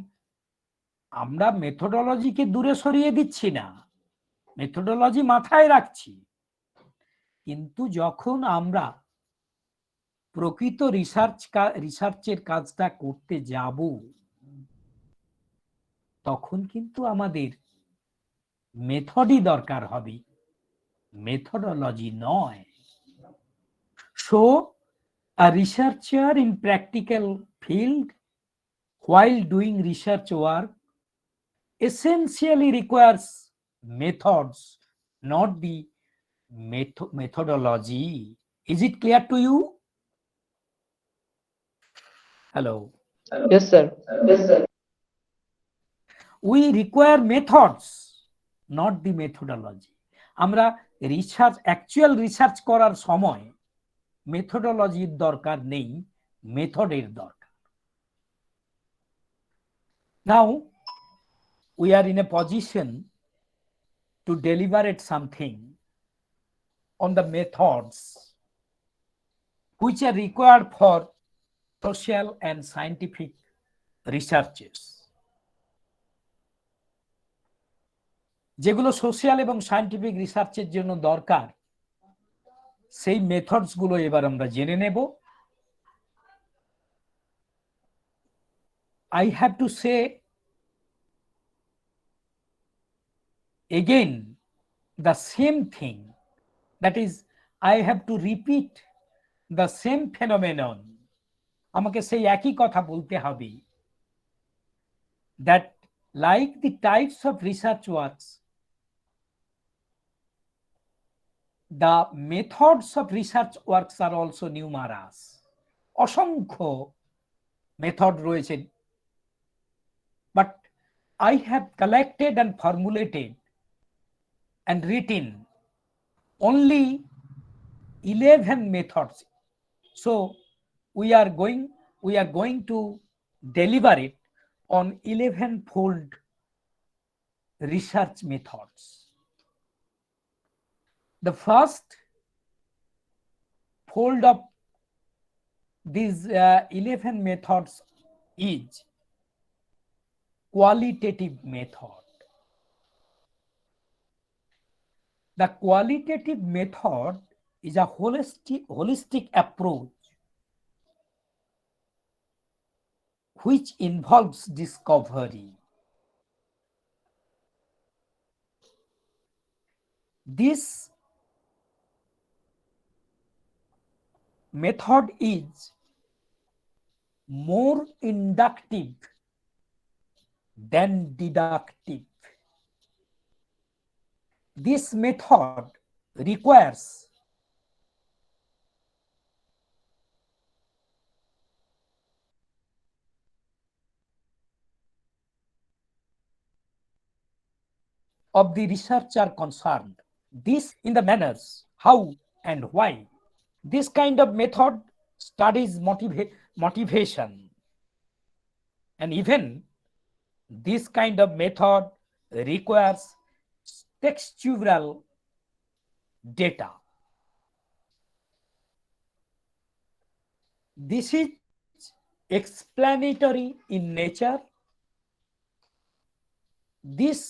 আমরা মেথডোলজিকে দূরে সরিয়ে দিচ্ছি না, মেথডোলজি মাথায় রাখছি, কিন্তু যখন আমরা প্রকৃত রিসার্চের কাজটা করতে যাব, তখন কিন্তু আমাদের মেথডই দরকার হবে, মেথডোলজি নয়। So a researcher in practical field while doing research work essentially requires methods, not the methodology. Is it clear to you? Hello. Yes, sir. We require methods, not the methodology. আমরা research, actual research করার সময় মেথডোলজির দরকার নেই, মেথডের দরকার। Now we are in a position to deliberate something on the methods which are required for social and scientific researches. যেগুলো social এবং scientific রিসার্চের জন্য দরকার, সেই মেথডস গুলো এবার আমরা জেনে নেব। I have to say again the same thing, that is I have to repeat the same phenomenon. আমাকে সেই একই কথা বলতে হবে, that like the types of research works, the methods of research works are also numerous. অসংখ্য method রয়েছে, but I have collected and formulated and written only 11 methods. So we are going to deliberate on 11-fold research methods. The first fold of these 11 methods is qualitative method. The qualitative method is a holistic approach which involves discovery. This method is more inductive than deductive. This method requires of the researcher concerned. This in the manners, how and why. This kind of method studies motivation, and even this kind of method requires textual data. This is explanatory in nature. This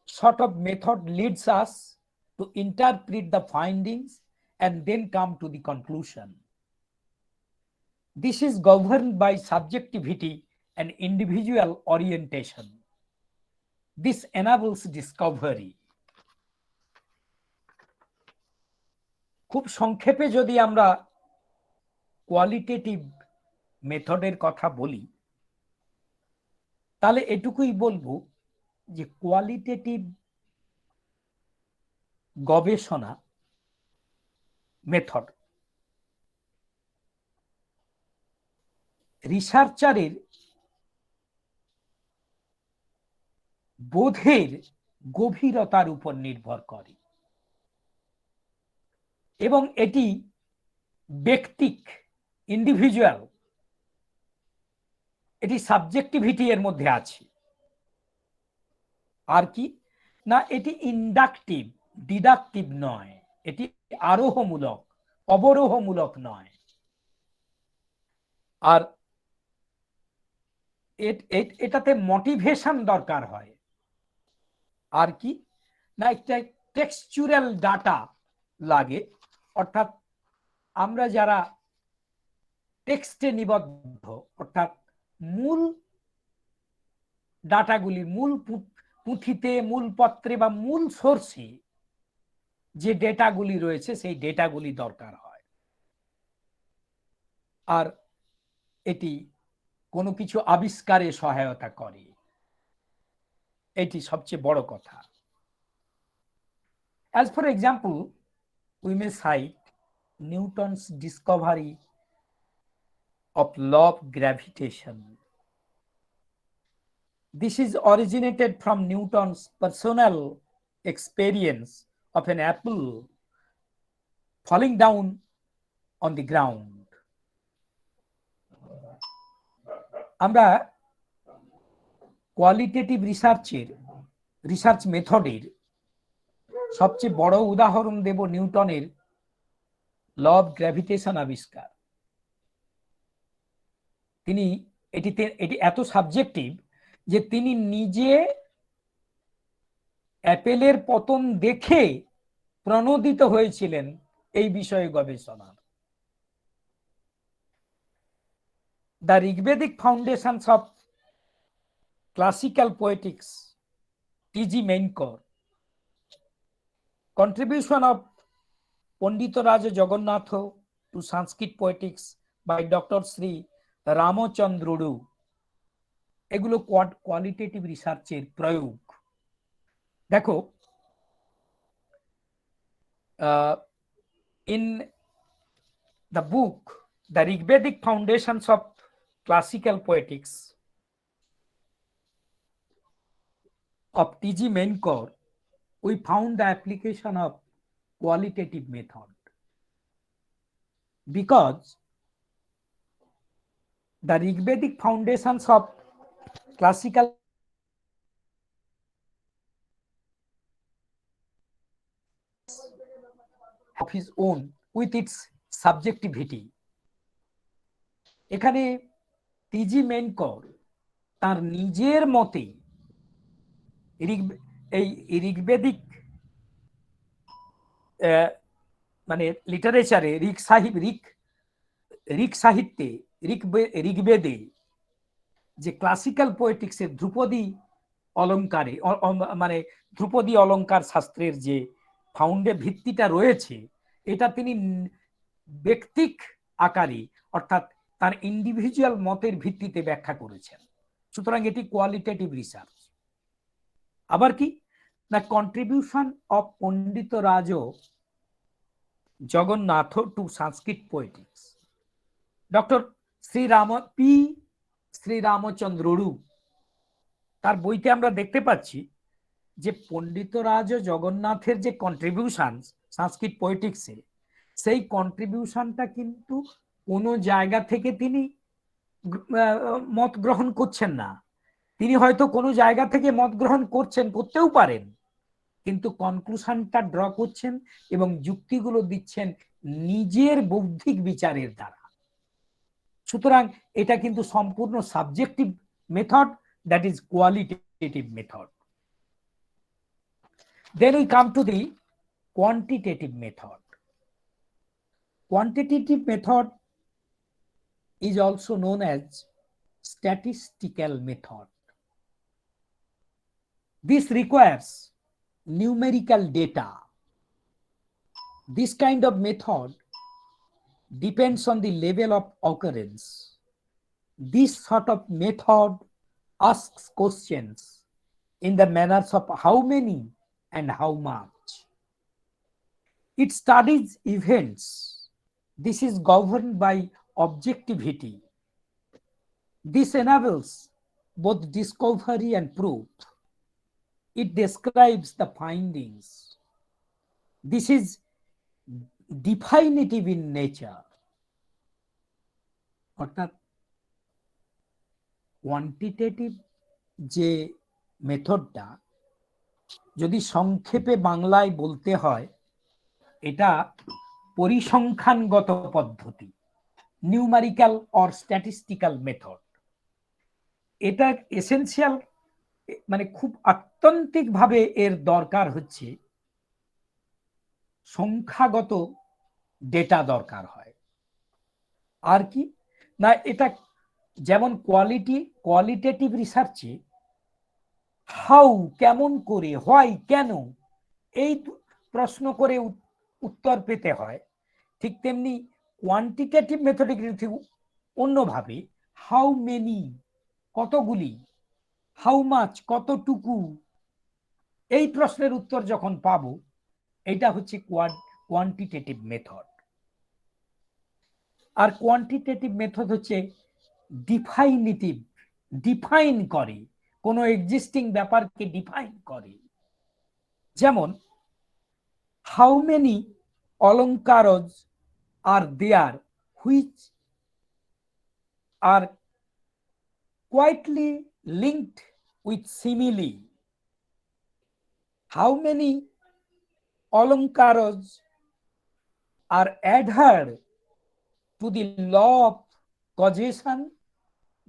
sort of method leads us to interpret the findings and then come to the conclusion. This is governed by subjectivity and individual orientation. This enables discovery. খুব সংক্ষেপে যদি আমরা qualitative মেথডের কথা বলি, তাহলে এটুকুই বলবো যে কোয়ালিটেটিভ গবেষণা মেথড রিসার্চারের বোধের গভীরতার উপর নির্ভর করে এবং এটি ব্যক্তিক, ইন্ডিভিজুয়াল, এটি সাবজেক্টিভিটি এর মধ্যে আছে। আর কি না, এটি ইন্ডাকটিভ, ডিডাকটিভ নয়, এটি আরোহমূলক, অবরোহমূলক নয়। আর এটাতে মোটিভেশন দরকার হয়। আর কি না, একটা টেক্সচুরাল ডাটা লাগে, অর্থাৎ আমরা যারা টেক্সটে নিবদ্ধ, অর্থাৎ মূল ডাটাগুলি মূল পুঁথিতে, মূল পত্রে বা মূল সোর্সে যে ডেটাগুলি রয়েছে সেই ডেটাগুলি দরকার হয়। আর এটি কোনো কিছু আবিষ্কারে সহায়তা করে, এটি সবচেয়ে বড় কথা। As for example, we may cite Newton's discovery of law of gravitation. This is originated from Newton's personal experience of an apple falling down on the ground. আমরা কোয়ালিটেটিভ রিসার্চ মেথডের সবচেয়ে বড় উদাহরণ দেব নিউটনের ল অফ গ্র্যাভিটেশন আবিষ্কার। তিনি এটি এত সাবজেক্টিভ যে তিনি নিজে অ্যাপেলের পতন দেখে প্রণোদিত হয়েছিলেন এই বিষয়ে গবেষণা। The Rigvedic foundations of classical poetics, T.G. Mainkor, contribution of Panditaraja Jagannatho to Sanskrit poetics by Dr. Sri Ramachandrudu, এগুলো কোয়ালিটেটিভ রিসার্চের প্রয়োগ। দেখো, in the book The Rigvedic Foundations of Classical Poetics of T.G. Mainkor, we found the application of qualitative method, because the Rigvedic foundations of classical of his own with its subjectivity. এখানে টিজি মেনকর তার নিজের মতে এই ঋগ্বেদিক মানে লিটারেচারে ঋক সাহিত্যে ঋগ্বেদে যে classical পোয়েটিক্সের ধ্রুপদী অলঙ্কারে মানে ধ্রুপদী অলঙ্কার শাস্ত্রের যে ভিত্তিটা রয়েছে, এটা তিনি ব্যক্তিক আকারে অর্থাৎ তার ইন্ডিভিজুয়াল মতের ভিত্তিতে ব্যাখ্যা করেছেন। সুতরাং এটি কোয়ালিটেটিভ রিসার্চ। আবার কি না, contribution of Pandit Raj Jagannath to Sanskrit poetics, doctor Sriramachandru, তার বইতে আমরা দেখতে পাচ্ছি যে পণ্ডিতরাজ জগন্নাথের যে কন্ট্রিবিউশন সংস্কৃত পোয়েটিক্সে, সেই কন্ট্রিবিউশনটা কিন্তু কোনো জায়গা থেকে তিনি মত গ্রহণ করছেন না। তিনি হয়তো কোনো জায়গা থেকে মত গ্রহণ করতেও পারেন, কিন্তু কনক্লুশনটা ড্র করছেন এবং যুক্তিগুলো দিচ্ছেন নিজের বৌদ্ধিক বিচারের দ্বারা। সুতরাং এটা কিন্তু সম্পূর্ণ subjective method, that is qualitative method. Then we come to the quantitative method. Quantitative method is also known as statistical method. This requires numerical data. This kind of method depends on the level of occurrence. This sort of method asks questions in the manners of how many and how much. It studies events. This is governed by objectivity. This enables both discovery and proof. It describes the findings. This is definitive in nature. অর্থাৎ quantitative যে মেথডটা যদি সংক্ষেপে বাংলায় বলতে হয়, এটা পরিসংখ্যানগত পদ্ধতি, numerical or statistical method. এটা এসেনশিয়াল মানে খুব আত্যন্তিকভাবে এর দরকার হচ্ছে সংখ্যাগত ডেটা দরকার হয়। আর কি না, এটা যেমন কোয়ালিটেটিভ রিসার্চে হাউ কেমন করে, হোয়াই কেন, এই প্রশ্ন করে উত্তর পেতে হয়। ঠিক তেমনি কোয়ান্টিটেটিভ মেথডে কিন্তু অন্যভাবে হাউ মেনি কতগুলি, হাউ মাচ কতটুকু, এই প্রশ্নের উত্তর যখন পাবো, এটা হচ্ছে কোয়ান্টিটেটিভ মেথড। আর কোয়ান্টিটেটিভ মেথড হচ্ছে ডিফাইনিটিভ, ডিফাইন করে, কোনো এক্সিস্টিং ব্যাপারকে ডিফাইন করে। যেমন হাউ মেনি অলঙ্কারজ are there which are quietly linked with simile. How many alonkaras are adhered to the law of causation?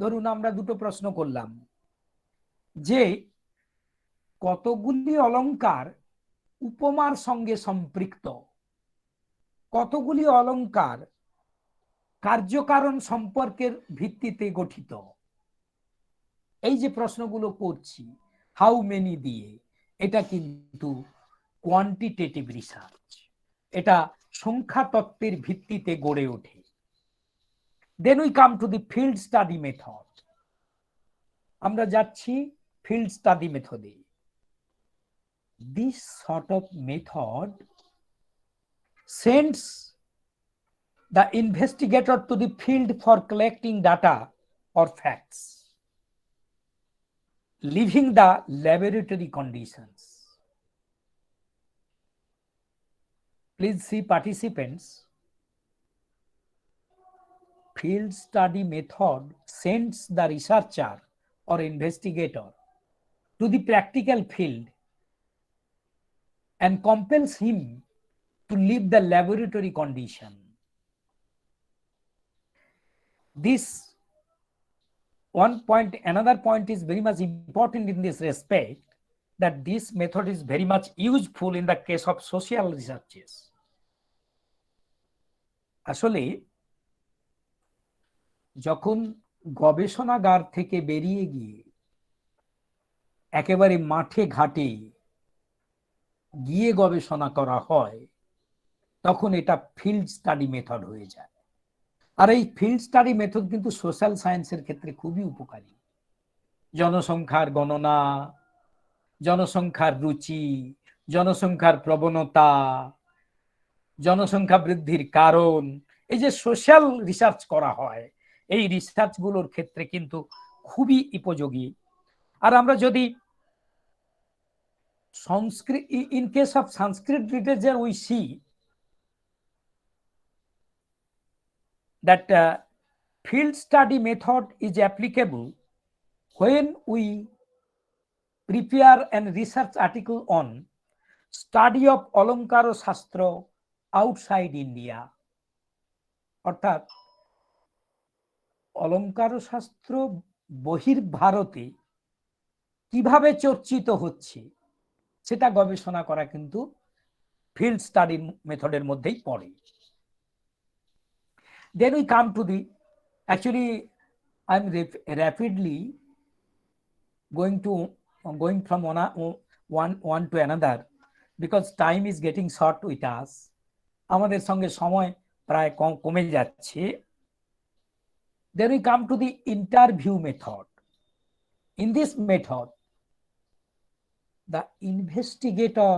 ধরুন আমরা দুটো প্রশ্ন করলাম যে কতগুলি অলঙ্কার উপমার সঙ্গে সম্পৃক্ত, কতগুলি অলঙ্কার কার্যকারণ সম্পর্কের ভিত্তিতে গঠিত। এই যে প্রশ্নগুলো করছি হাউ মেনি দিয়ে, এটা কিন্তু কোয়ান্টিটেটিভ রিসার্চ, এটা সংখ্যা তত্ত্বের ভিত্তিতে গড়ে ওঠে। Then we come to the field study method. আমরা যাচ্ছি ফিল্ড স্টাডি মেথডে। This sort of method sends the investigator to the field for collecting data or facts, leaving the laboratory conditions. Please see participants. Field study method sends the researcher or investigator to the practical field and compels him to leave the laboratory condition. This one point, another point is very much important in this respect, that this method is very much useful in the case of social researches. আসলে যখন গবেষণাগার থেকে বেরিয়ে গিয়ে একেবারে মাঠে ঘাটে গিয়ে গবেষণা করা হয়, তখন এটা ফিল্ড স্টাডি মেথড হয়ে যায়। আর এই ফিল্ড স্টাডি মেথড কিন্তু সোশ্যাল সায়েন্সের ক্ষেত্রে খুবই উপকারী। জনসংখ্যার গণনা, জনসংখ্যার রুচি, জনসংখ্যার প্রবণতা, জনসংখ্যা বৃদ্ধির কারণ, এই যে সোশ্যাল রিসার্চ করা হয়, এই রিসার্চগুলোর ক্ষেত্রে কিন্তু খুবই উপযোগী। আর আমরা যদি Sanskrit, in case of Sanskrit literature we see that field study method is applicable when we prepare an research article on study of Alankara Shastra outside India. অর্থাৎ অলঙ্কার শাস্ত্র বহির্ভারতে কিভাবে চর্চিত হচ্ছে সেটা গবেষণা করা কিন্তু ফিল্ড স্টাডি মেথডের মধ্যেই পড়ে। Then we come to the, actually I'm rapidly going from one to another because time is getting short with us. আমাদের সঙ্গে সময় প্রায় কমে যাচ্ছে। Then we come to the interview method. In this method, the investigator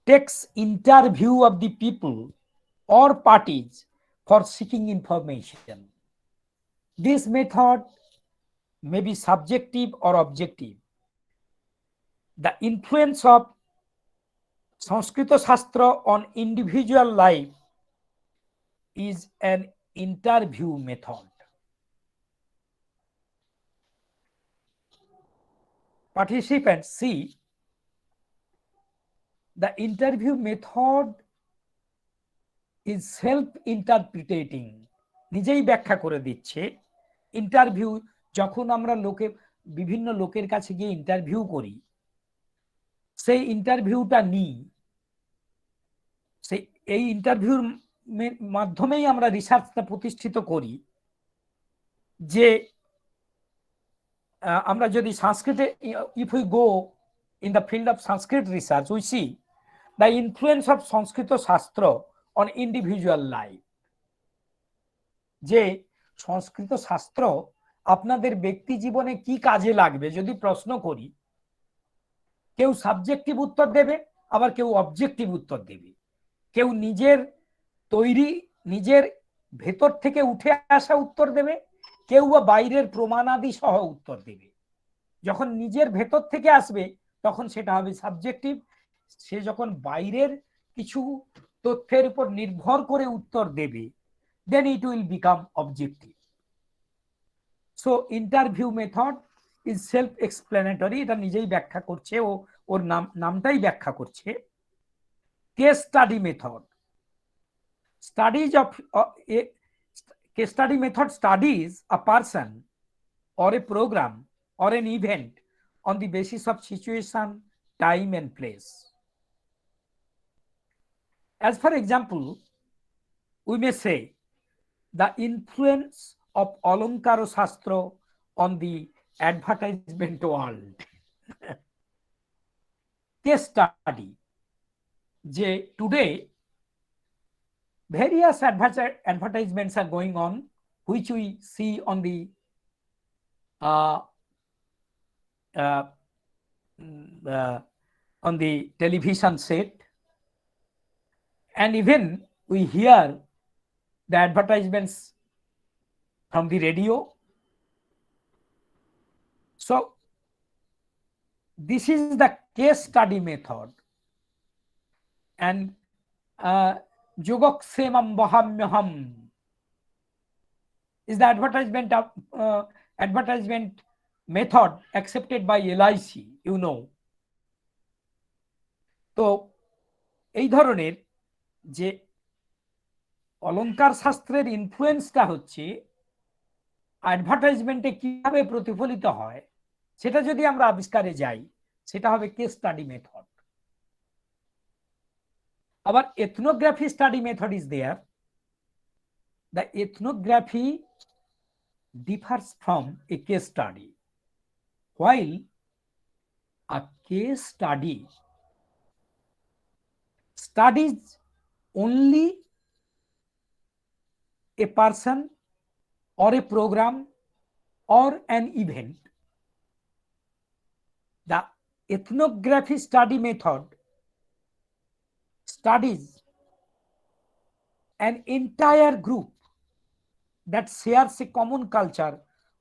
takes interview of the people or parties for seeking information. This method may be subjective or objective. The influence of Sanskrit Shastra on individual life is an interview method. Participants see the interview method is self-interpreting. নিজেই ব্যাখ্যা করে দিচ্ছে। Interview, যখন আমরা বিভিন্ন লোকের কাছে গিয়ে ইন্টারভিউ করি, সেই ইন্টারভিউটা নিই, সেই এই ইন্টারভিউর মাধ্যমেই আমরা রিসার্চটা প্রতিষ্ঠিত করি যে আমরা যদি সংস্কৃতে, if we go in the field of Sanskrit research, we see the influence of Sanskrit Shastra on individual life. যে সংস্কৃত শাস্ত্র আপনাদের ব্যক্তি জীবনে কি কাজে লাগবে যদি প্রশ্ন করি, কেউ সাবজেক্টিভ উত্তর দেবে, আবার কেউ অবজেক্টিভ উত্তর দেবে। কেউ নিজের তৈরি, নিজের ভেতর থেকে উঠে আসা উত্তর দেবে, কেউ বা বাইরের প্রমাণাদি সহ উত্তর দেবে। যখন নিজের ভেতর থেকে আসবে তখন সেটা হবে সাবজেক্টিভ। সে যখন বাইরের কিছু তথ্যের উপর নির্ভর করে উত্তর দেবে, then it will become objective. So interview method is self explanatory, এটা নিজেই ব্যাখ্যা করছে, ও ওর নামটাই ব্যাখ্যা করছে। Case study method, studies of a case study method studies a person or a program or an event on the basis of situation, time and place. As for example, we may say the influence of Alankara Shastra on the advertisement world. Case study, যে today various advertisements are going on, which we see on the television set, and even we hear the advertisements from the radio. So this is the case study method. And Jogoksemam Bahamyaham is the advertisement method accepted by LIC, you know. তো এই ধরনের যে অলংকার শাস্ত্রের ইনফ্লুয়েন্সটা হচ্ছে অ্যাডভার্টাইজমেন্টে কিভাবে প্রতিফলিত হয়, সেটা যদি আমরা আবিষ্কারে যাই, সেটা হবে কেস স্টাডি মেথড। আবার ethnography study method is there. The ethnography differs from a case study. While a case study studies only a person or a program or an event, the ethnography study method studies an entire group that shares a common culture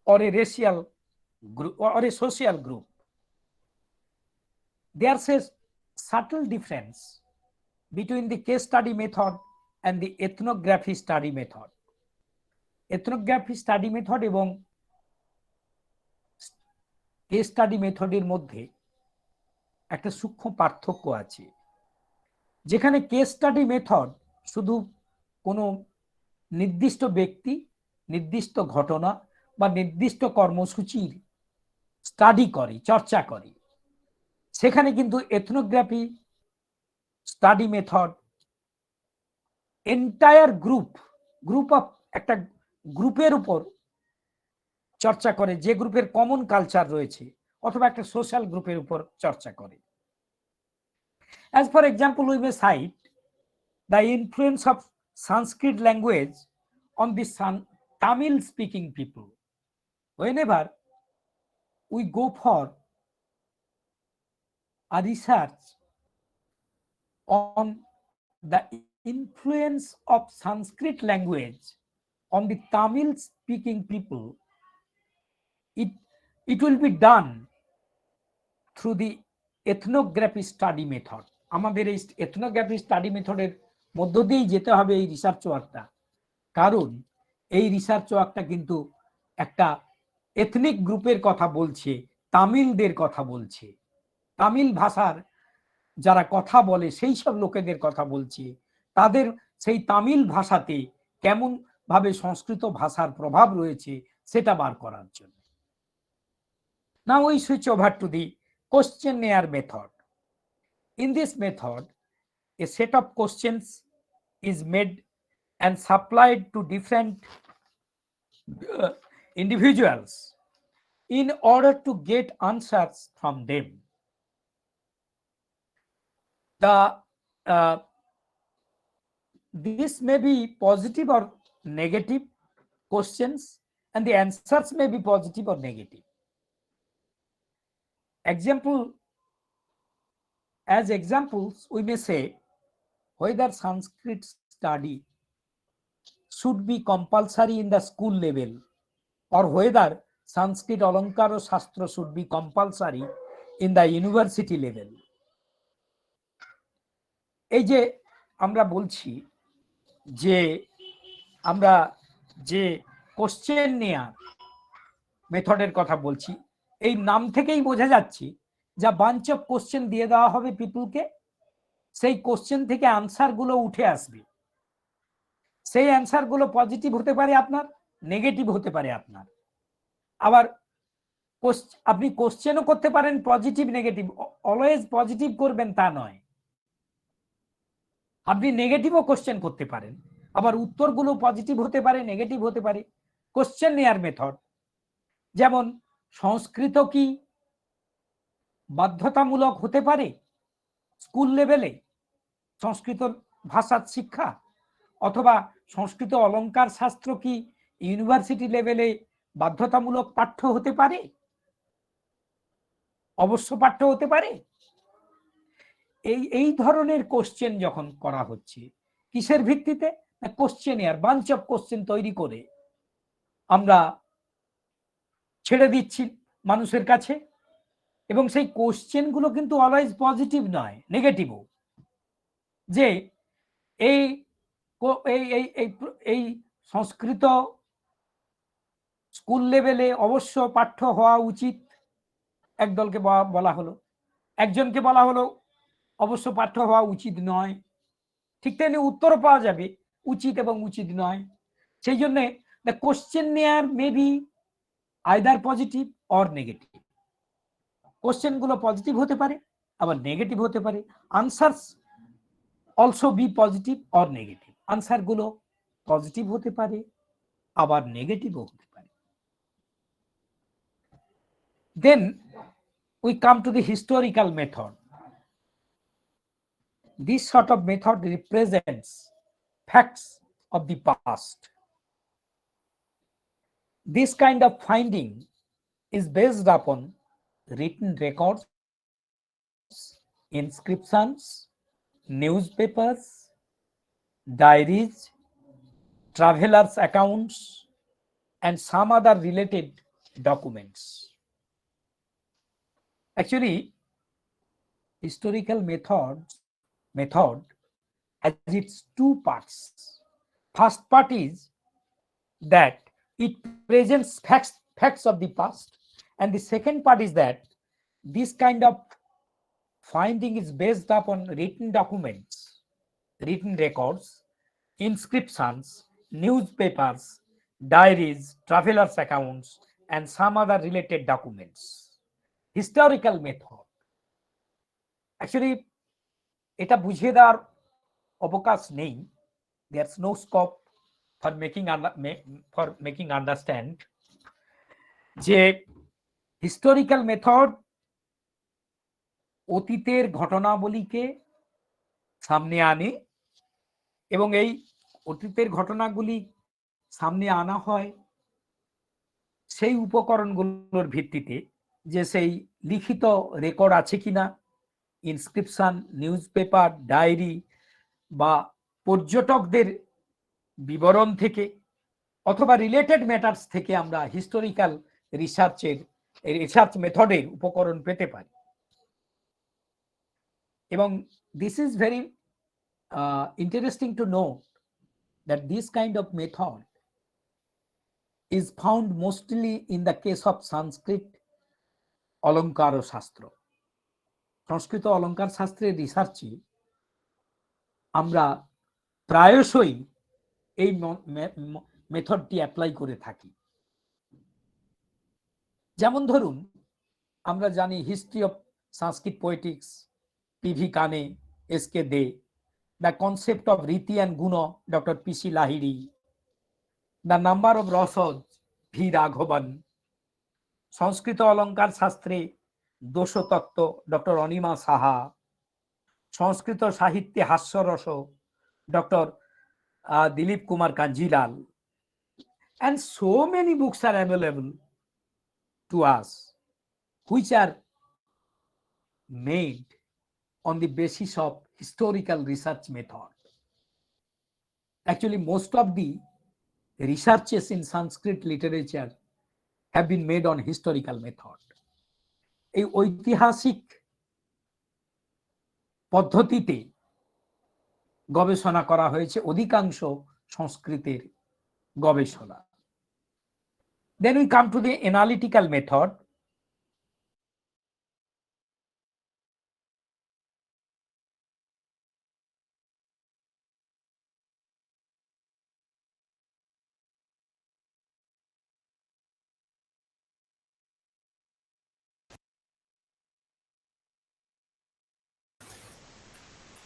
or a racial group or a social group. There's a subtle difference between the case study method and the ethnography study method. Ethnography study method এবং case study মেথডের মধ্যে একটা সূক্ষ্ম পার্থক্য আছে। যেখানে case study method শুধু কোনো নির্দিষ্ট ব্যক্তি, নির্দিষ্ট ঘটনা বা নির্দিষ্ট কর্মসূচির স্টাডি করে, চর্চা করে, সেখানে কিন্তু ethnography study method entire group of একটা গ্রুপের উপর চর্চা করে, যে গ্রুপের কমন কালচার রয়েছে, অথবা একটা সোশ্যাল গ্রুপের উপর চর্চা করে। As for example, we may cite the influence of Sanskrit language on the Tamil speaking people. Whenever we go for a research on the influence of Sanskrit language on the Tamil speaking people, it will be done through the ethnography study method. আমাদের এই ethnography study মেথডের মধ্য দিয়েই যেতে হবে এই research ওয়ার্কটা, কারণ এই রিসার্চ ওয়ার্কটা কিন্তু একটা এথনিক গ্রুপের কথা বলছে, তামিলদের কথা বলছে, তামিল ভাষার যারা কথা বলে সেই সব লোকেদের কথা বলছে, তাদের সেই তামিল ভাষাতে কেমন ভাবে সংস্কৃত ভাষার প্রভাব রয়েছে সেটা বার করার জন্য। Now we switch over to the questionnaire method. In this method, a set of questions is made and supplied to different individuals in order to get answers from them. This may be positive or negative questions, and the answers may be positive or negative. As examples, we may say whether Sanskrit study should be compulsory in the school level, or whether Sanskrit Alankara Shastra should be compulsory in the university level. এই যে আমরা বলছি যে আমরা যে question নেয়ার মেথডের কথা বলছি, এই নাম থেকেই বোঝা যাচ্ছে যা বাঞ্চ অফ কোশ্চেন দিয়ে দেওয়া হবে পিপুলকে, সেই কোশ্চেন থেকে আনসার গুলো উঠে আসবে। সেই অ্যান্সার গুলো পজিটিভ হতে পারে, আপনার নেগেটিভ হতে পারে। আপনার আবার আপনি কোশ্চেনও করতে পারেন পজিটিভ নেগেটিভ, অলওয়েজ পজিটিভ করবেন তা নয়। আপনি নেগেটিভও কোশ্চেন করতে পারেন, আবার উত্তরগুলো পজিটিভ হতে পারে, নেগেটিভ হতে পারে। কোশ্চেন নেয়ার মেথড, যেমন সংস্কৃত কি বাধ্যতামূলক হতে পারে স্কুল লেভেলে, সংস্কৃত ভাষার শিক্ষা, অথবা সংস্কৃত অলঙ্কার শাস্ত্র কি ইউনিভার্সিটি লেভেলে বাধ্যতামূলক পাঠ্য হতে পারে, অবশ্য পাঠ্য হতে পারে। এই ধরনের কোশ্চেন যখন করা হচ্ছে, কিসের ভিত্তিতে? কোশ্চেনিয়ার, বাঞ্চ অফ কোশ্চেন তৈরি করে আমরা ছেড়ে দিচ্ছি মানুষের কাছে, এবং সেই কোশ্চেন গুলো কিন্তু অলওয়েজ পজিটিভ নয়, নেগেটিভও। যে এই এই সংস্কৃত স্কুল লেভেলে অবশ্য পাঠ্য হওয়া উচিত, একদলকে বলা হলো। একজনকে বলা হলো অবশ্য পাঠ্য হওয়া উচিত নয়। ঠিক তেমনি উত্তরও পাওয়া যাবে উচিত এবং উচিত নয়। সেই জন্য the questionnaire may be either positive or negative. Question গুলো পজিটিভ হতে পারে, আবার নেগেটিভ হতে পারে। Answers also be positive or negative. Answer গুলো পজিটিভ হতে পারে, আবার নেগেটিভও হতে পারে। Then we come to the historical method. This sort of method represents facts of the past. This kind of finding is based upon written records, inscriptions, newspapers, diaries, travelers' accounts, and some other related documents. Actually, historical method has its two parts. First part is that it presents facts of the past, and the second part is that this kind of finding is based upon written documents, written records, inscriptions, newspapers, diaries, travelers' accounts, and some other related documents. Historical method. Actually, এটা বুঝিয়ে দেওয়ার অবকাশ নেই। There's no scope for making understand যে historical method অতীতের ঘটনাবলীকে সামনে আনে, এবং এই অতীতের ঘটনাগুলি সামনে আনা হয় সেই উপকরণগুলোর ভিত্তিতে, যে সেই লিখিত রেকর্ড আছে কিনা, ইনস্ক্রিপশন, নিউজ পেপার, ডায়েরি বা পর্যটকদের বিবরণ থেকে, অথবা রিলেটেড ম্যাটার্স থেকে আমরা হিস্টোরিক্যাল রিসার্চ মেথডের উপকরণ পেতে পারি। এবং this is very interesting to know that this kind of method is found mostly in the case of Sanskrit Alankara Shastra. সংস্কৃত অলঙ্কার শাস্ত্রের রিসার্চে আমরা প্রায়শই এই মেথডটি অ্যাপ্লাই করে থাকি। যেমন ধরুন, আমরা জানি history of Sanskrit poetics, PV Kane, SK De, the concept of riti and guna, doctor PC Lahiri, the number of রসদ, ভি রাঘবন, সংস্কৃত অলঙ্কার শাস্ত্রে দোষতত্ত্ব ডক্টর অনিমা সাহা, সংস্কৃত সাহিত্যে হাস্যরস doctor Dilip Kumar Kanjilal, and so many books are available to us which are made on the basis of historical research method. Actually, most of the researches in Sanskrit literature have been made on historical method. এই ঐতিহাসিক পদ্ধতিতে গবেষণা করা হয়েছে অধিকাংশ সংস্কৃতের গবেষণা। Then we come to the analytical method.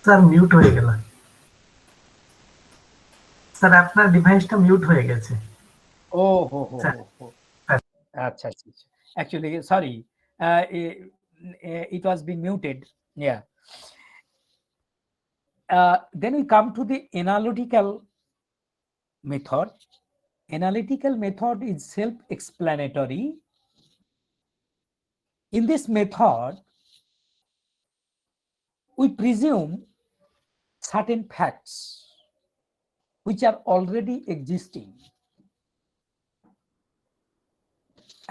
Sir mute হয়ে গেল স্যার, আপনার ডিভাইসটা মিউট হয়ে গেছে। ও হো হো হো, আচ্ছা আচ্ছা, actually sorry, it was being muted. Yeah. Then we come to the analytical method. Analytical method is self-explanatory. In this method, we presume certain facts which are already existing,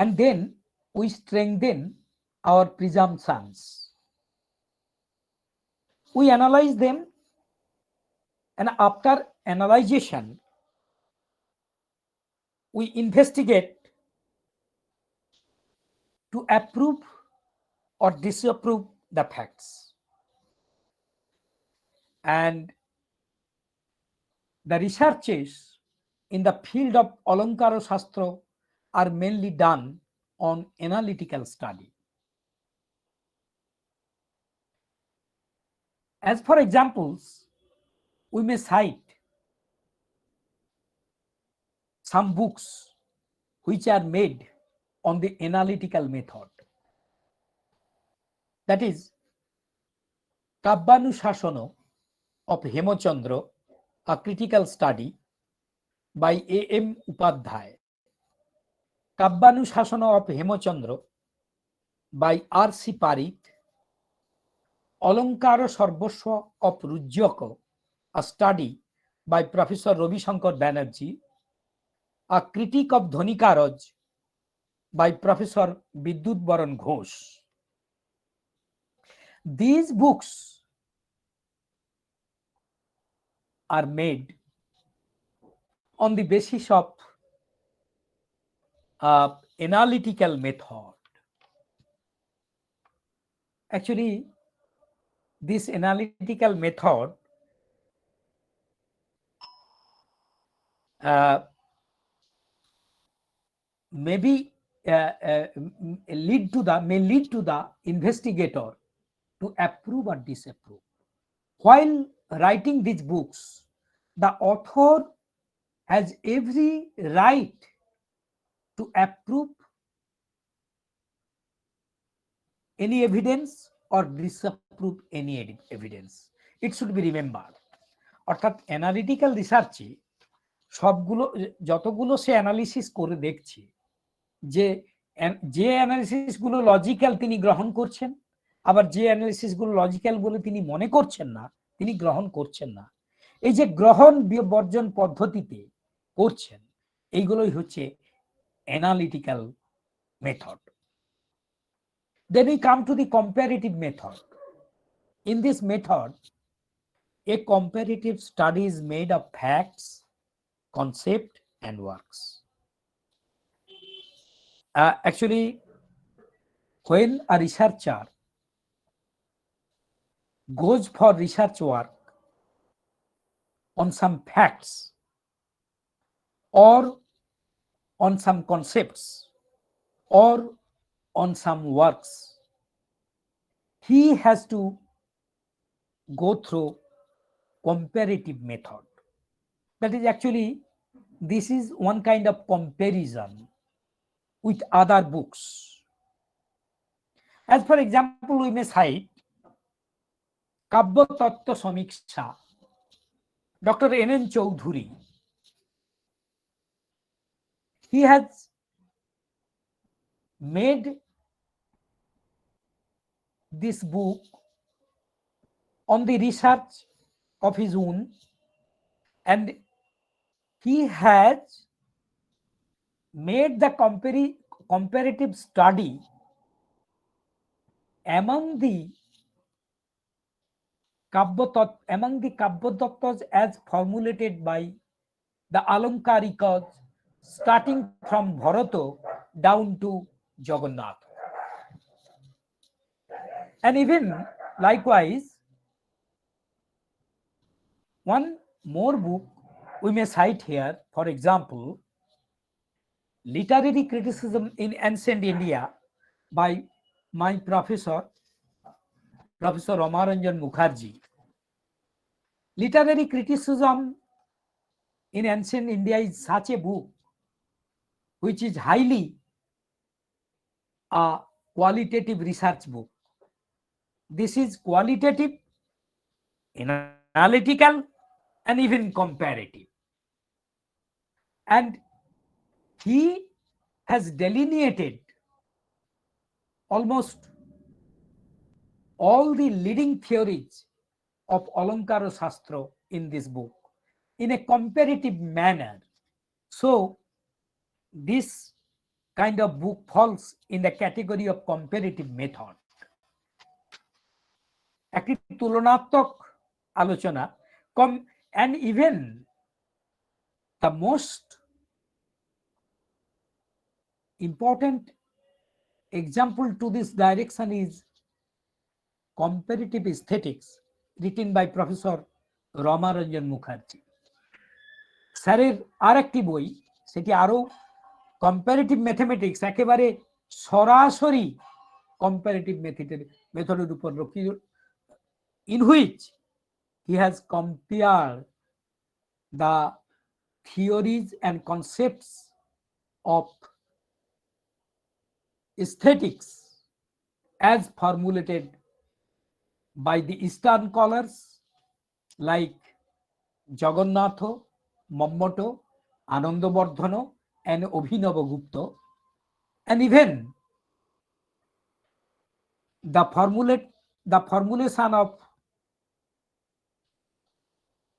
and then we strengthen our presumptions. We analyze them, and after analyzation, we investigate to approve or disapprove the facts. And the researches in the field of Alankara Shastra are mainly done on analytical study. As for examples, we may cite some books which are made on the analytical method. That is, Kabbanushasana of Hemachandra, a critical study by A.M. Upadhyay, Kabbanushasana of Hemachandra by R.C. Parikh, Alankara Sarvasva of Rujyaka, a study by Professor Ravi Shankar Banerjee, a critique of Dhonikaraj by Professor Bidyut Baran Ghosh. These books are made on the basis of analytical method. Actually, this analytical method may lead to the investigator to approve or disapprove. While writing these books, the author has every right to approve any evidence or disapprove any evidence. It should be remembered. অর্থাৎ analytical রিসার্চে সবগুলো যতগুলো সে analysis করে দেখছে, যে analysis গুলো logical তিনি গ্রহণ করছেন, আবার যে অ্যানালিসিস গুলো লজিক্যাল বলে তিনি মনে করছেন না, তিনি গ্রহণ করছেন না। এই যে গ্রহণ বর্জন পদ্ধতিতে করছেন, এইগুলোই হচ্ছে analytical method. Then we come to the comparative method. In this method, a comparative study is made of facts, concept, and works. Actually, when a researcher goes for research work on some facts or on some concepts or on some works, he has to go through comparative method. That is actually, this is one kind of comparison with other books. As for example, we may cite Kabya Tattva Samiksha, Dr. N.N. Chowdhury. He has made this book on the research of his own, and he has made the comparative study among the Kabya Tattvas as formulated by the Alankarikas, starting from Bharata down to Jagannath. And even likewise, one more book we may cite here, for example, Literary Criticism in Ancient India by my professor, Professor Ramaranjan Mukherjee. Literary Criticism in Ancient India is such a book which is highly a qualitative research book. This is qualitative, analytical, and even comparative. And he has delineated almost all the leading theories of Alankara Shastra in this book in a comparative manner. So, this kind of book falls in the category of comparative method. একটি তুলনাত্মক আলোচনা and even the most important example to this direction is Comparative Aesthetics, written by Professor Ramaranjan Mukherjee. স্যারের আর একটি বই, সেটি আরো comparative mathematics, একেবারে সরাসরি comparative মেথডের উপর in which he has compared the theories and concepts of aesthetics as formulated by the Eastern scholars like Jagannatha, Mammato, Anandabardhana, and Abhinavagupta, and even the formulation of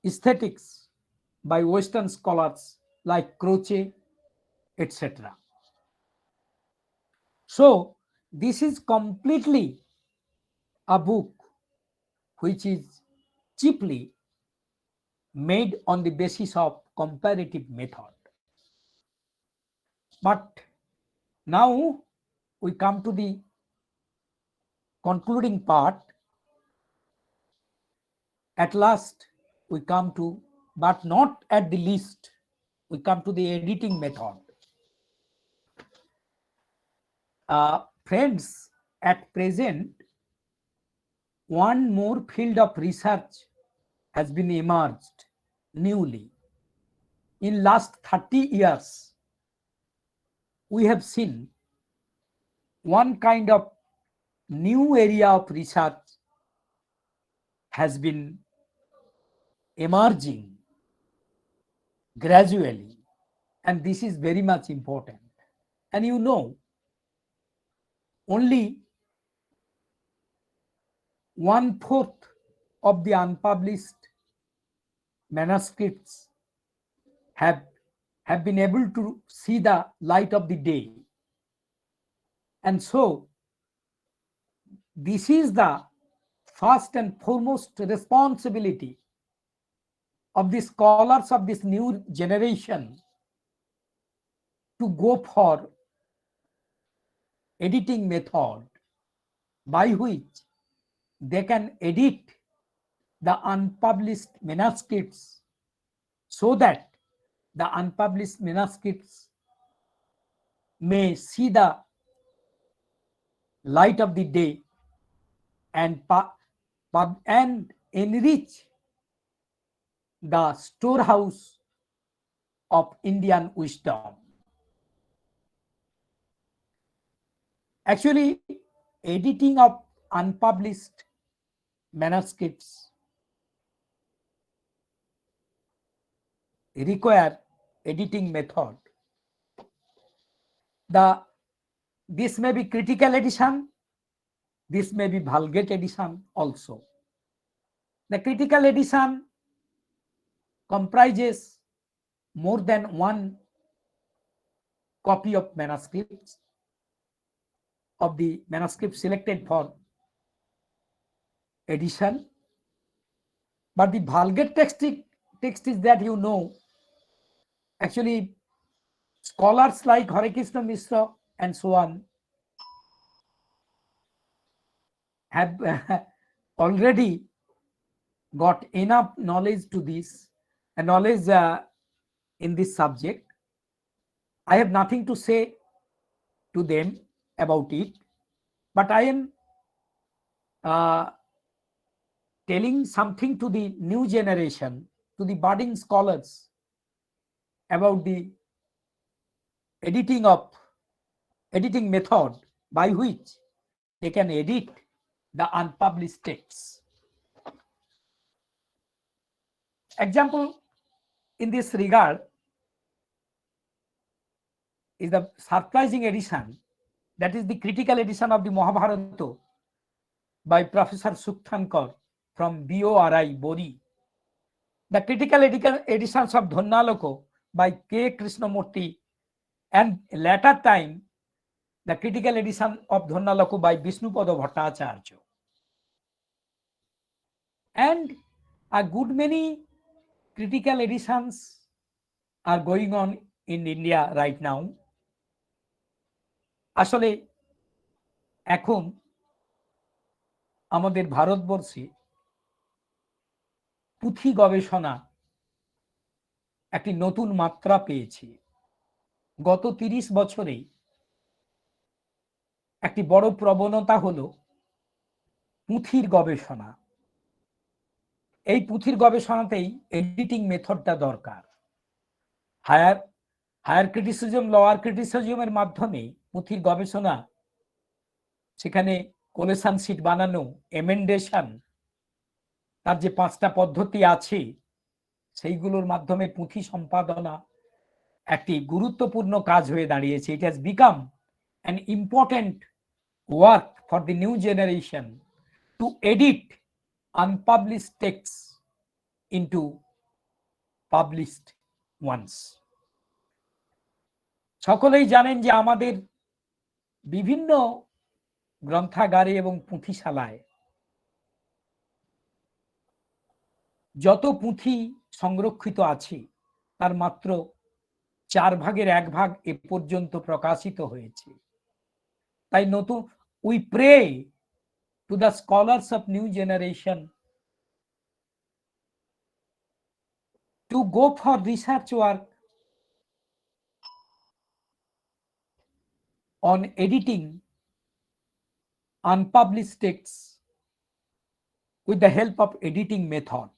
aesthetics by Western scholars like Croce, etc. So, this is completely a book which is chiefly made on the basis of comparative method. But now we come to the concluding part. At last we come to, but not at the least, we come to the editing method. Friends, at present, one more field of research has been emerged newly. In last 30 years, we have seen one kind of new area of research has been emerging gradually, and this is very much important. And you know, only 1/4 of the unpublished manuscripts have been able to see the light of the day. And so, this is the first and foremost responsibility of the scholars of this new generation to go for editing method by which they can edit the unpublished manuscripts so that the unpublished manuscripts may see the light of the day and enrich the storehouse of Indian wisdom. Actually, editing of unpublished manuscripts require editing method. This may be critical edition, this may be Vulgate edition also. The critical edition comprises more than one copy of manuscripts, of the manuscript selected for edition. But the Vulgate text is that, you know, actually scholars like Hare Krishna Mishra and so on have already got enough knowledge to this, knowledge in this subject. I have nothing to say to them about it, but I am telling something to the new generation, to the budding scholars, about the editing method by which they can edit the unpublished texts. Example in this regard is the surprising edition, that is the critical edition of the Mahabharata by Professor Sukthankar from BORI, Bori. The critical editions of Dhonnaloko by K. Krishnamurti, and later time the critical edition of Dhonnaloko by Vishnupada Bhattacharya. And a good many critical editions are going on in India right now. আসলে এখন আমাদের ভারতবর্ষে পুঁথি গবেষণা একটি নতুন মাত্রা পেয়েছে। গত 30 বছরে একটি বড় প্রবণতা হলো পুঁথির গবেষণা। এই পুঁথির গবেষণাতেই এডিটিং মেথডটা দরকার। হায়ার ক্রিটিসিজম, লোয়ার ক্রিটিসিজমের মাধ্যমে পুঁথির গবেষণা, সেখানে কোলেশন শিট বানানো, এমেন্ডেশন, তার যে 5টা পদ্ধতি আছে সেইগুলোর মাধ্যমে পুঁথি সম্পাদনা একটি গুরুত্বপূর্ণ কাজ হয়ে দাঁড়িয়েছে। It has become an important work for the new generation to edit unpublished text into published ones. সকলেই জানেন যে আমাদের বিভিন্ন গ্রন্থাগারে এবং পুঁথিশালায় যত পুঁথি সংরক্ষিত আছে তার মাত্র 4 ভাগের 1 ভাগ এ পর্যন্ত প্রকাশিত হয়েছে। তাই নতুন, we pray to the scholars of new generation to go for research work on editing unpublished texts with the help of editing method,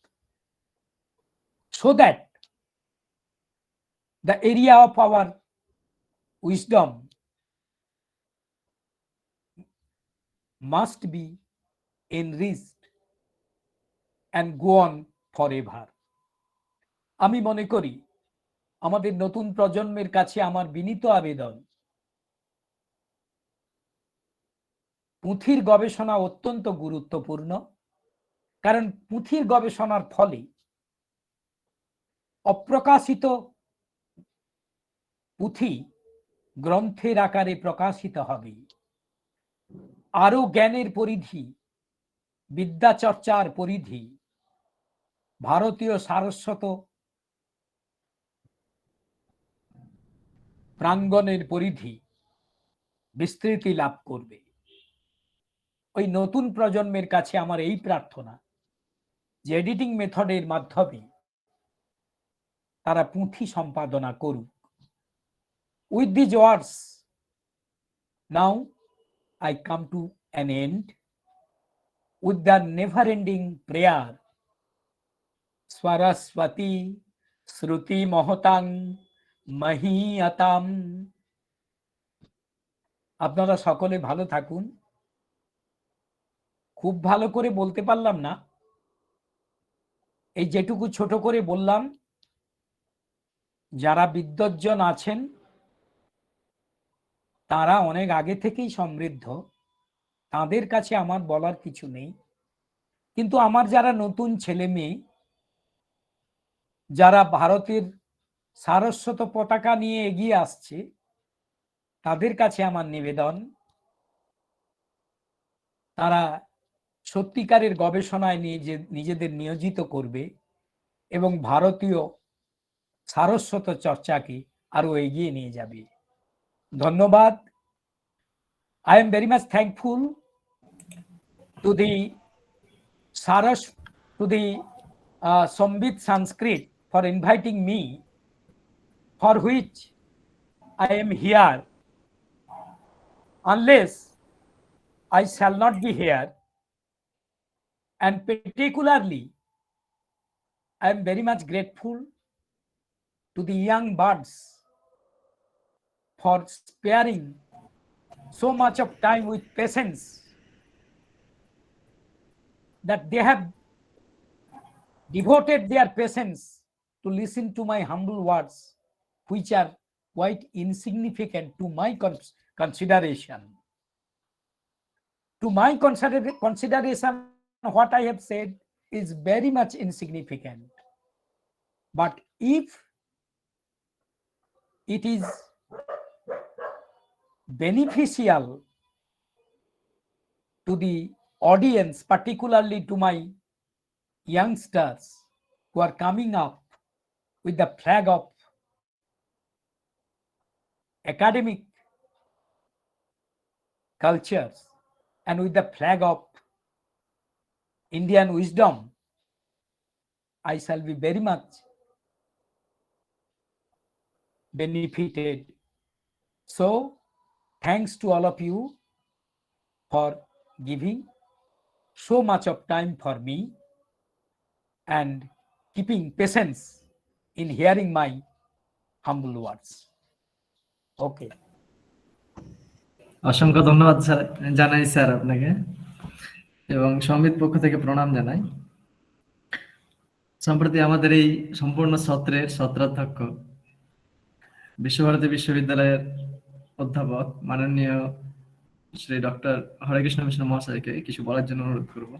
so that the area of our wisdom must be enriched and go on forever. আমি মনে করি আমাদের নতুন প্রজন্মের কাছে আমার বিনীত আবেদন, পুঁথির গবেষণা অত্যন্ত গুরুত্বপূর্ণ, কারণ পুঁথির গবেষণার ফলে অপ্রকাশিত পুঁথি গ্রন্থের আকারে প্রকাশিত হবে। আরো জ্ঞানের পরিধি, বিদ্যাচর্চার পরিধি, ভারতীয় সারস্বত প্রাঙ্গণের পরিধি বিস্তৃতি লাভ করবে। ওই নতুন প্রজন্মের কাছে আমার এই প্রার্থনা যে এডিটিং মেথডের মাধ্যমে তারা পুঁথি সম্পাদনা করুক। With these words, now I come to an end with the never-ending prayer, Swaraswati Shruti Mohotang Mahiyatam. আপনারা সকলে ভালো থাকুন। খুব ভালো করে বলতে পারলাম না, এই যেটুকু ছোট করে বললাম, যারা বিদ্বজ্জন আছেন তারা অনেক আগে থেকেই সমৃদ্ধ, তাদের কাছে আমার বলার কিছু নেই। কিন্তু আমার যারা নতুন ছেলে মেয়ে, যারা ভারতের সারস্বত পতাকা নিয়ে এগিয়ে আসছে, তাদের কাছে আমার নিবেদন, তারা সত্যিকারের গবেষণায় নিজেদের নিয়োজিত করবে এবং ভারতীয় সারস্বত চর্চাকে আরো এগিয়ে নিয়ে যাবে। ধন্যবাদ। I am very much thankful to the Samvit Sanskrit for inviting me, for which I am here. Unless I shall not be here, and particularly I am very much grateful to the young birds for sparing so much of time with patience that they have devoted their patience to listen to my humble words, which are quite insignificant to my consideration. To my consideration, what I have said is very much insignificant. But if it is beneficial to the audience, particularly to my youngsters who are coming up with the flag of academic cultures and with the flag of Indian wisdom, I shall be very much benefited. So, thanks to all of you for giving so much of time for me and keeping patience in hearing my humble words. Okay. অসংখ্য ধন্যবাদ জানাই sir আপনাকে, এবং সম্বিত পক্ষ থেকে প্রণাম জানাই। সম্প্রতি আমাদের এই সম্পূর্ণ সত্রের ছত্রাধ্যক্ষ বিশ্বভারতী বিশ্ববিদ্যালয়ের অধ্যাপক মাননীয় শ্রী ডক্টর হরেকৃষ্ণ মিশ্র মহাশয়কে কিছু বলার জন্য অনুরোধ করব।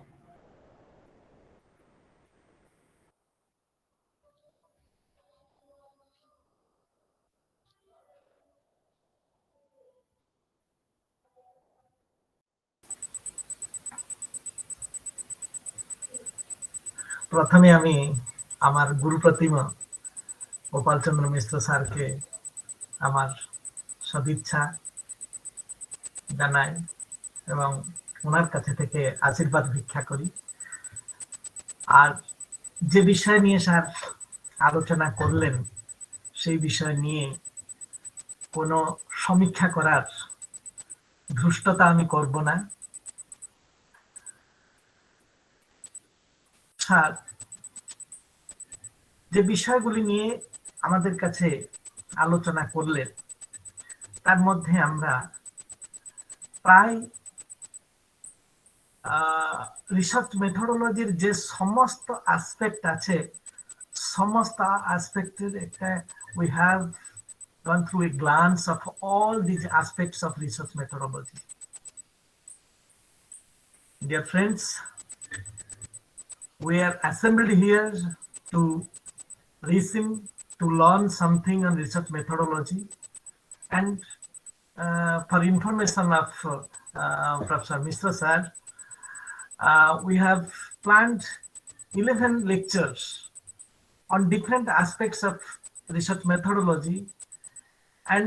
প্রথমে আমি আমার গুরু প্রতিমা গোপাল চন্দ্র মিশ্র স্যারকে আমার সদিচ্ছা জানাই এবং ওনার কাছে থেকে আশীর্বাদ ভিক্ষা করি। আর যে বিষয় নিয়ে স্যার আলোচনা করলেন সেই বিষয় নিয়ে কোনো সমীক্ষা করার ধৃষ্টতা আমি করব না। স্যার যে বিষয়গুলি নিয়ে আমাদের কাছে আলোচনা করলেন তার মধ্যে আমরা প্রায় রিসার্চ মেথোডোলজির যে সমস্ত অ্যাসপেক্ট আছে সমস্ত অ্যাসপেক্টের একটা we have gone through a glance of all these aspects of research methodology. Dear friends, we are assembled here to listen, to learn something on research methodology, and for information of Professor Mishra sir, we have planned 11 lectures on different aspects of research methodology, and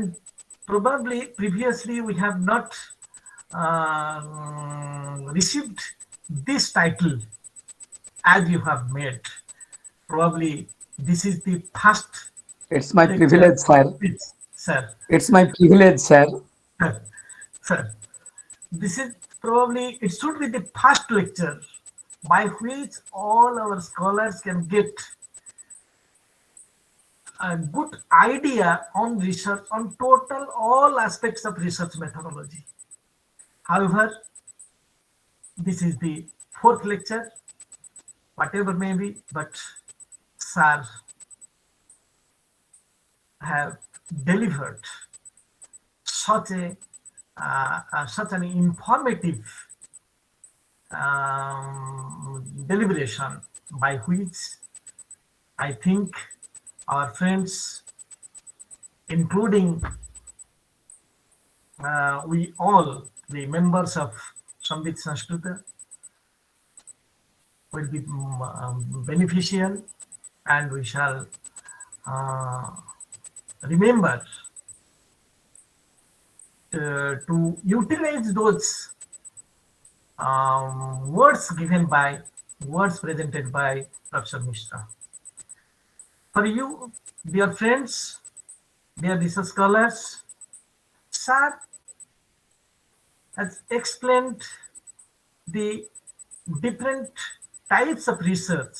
probably previously we have not received this title as you have made. Probably this is the first. It's my privilege, sir. Sir. It's my privilege, sir. Sir, this is probably, it should be the first lecture by which all our scholars can get a good idea on research, on total all aspects of research methodology. However, this is the fourth lecture, whatever may be, but sir have delivered such an informative deliberation, by which I think our friends, including we all, the members of Samvit Sanskrit, will be beneficial, and we shall remember to utilize those words presented by Professor Mishra. For you, dear friends, dear research scholars, sir has explained the different types of research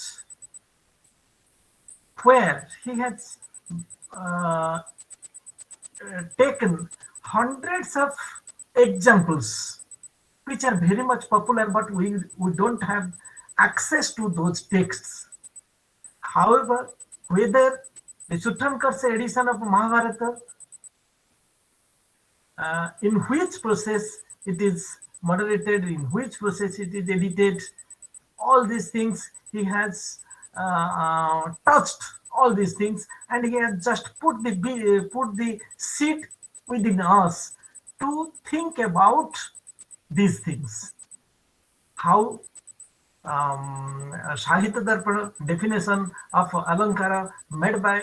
where he has taken hundreds of examples which are very much popular, but we don't have access to those texts. However, whether the Sutrankar's edition of Mahabharata, in which process it is moderated, in which process it is edited, all these things he has touched all these things, and he has just put the seed within us to think about these things. How Sahitya Darpana definition of Alankara made by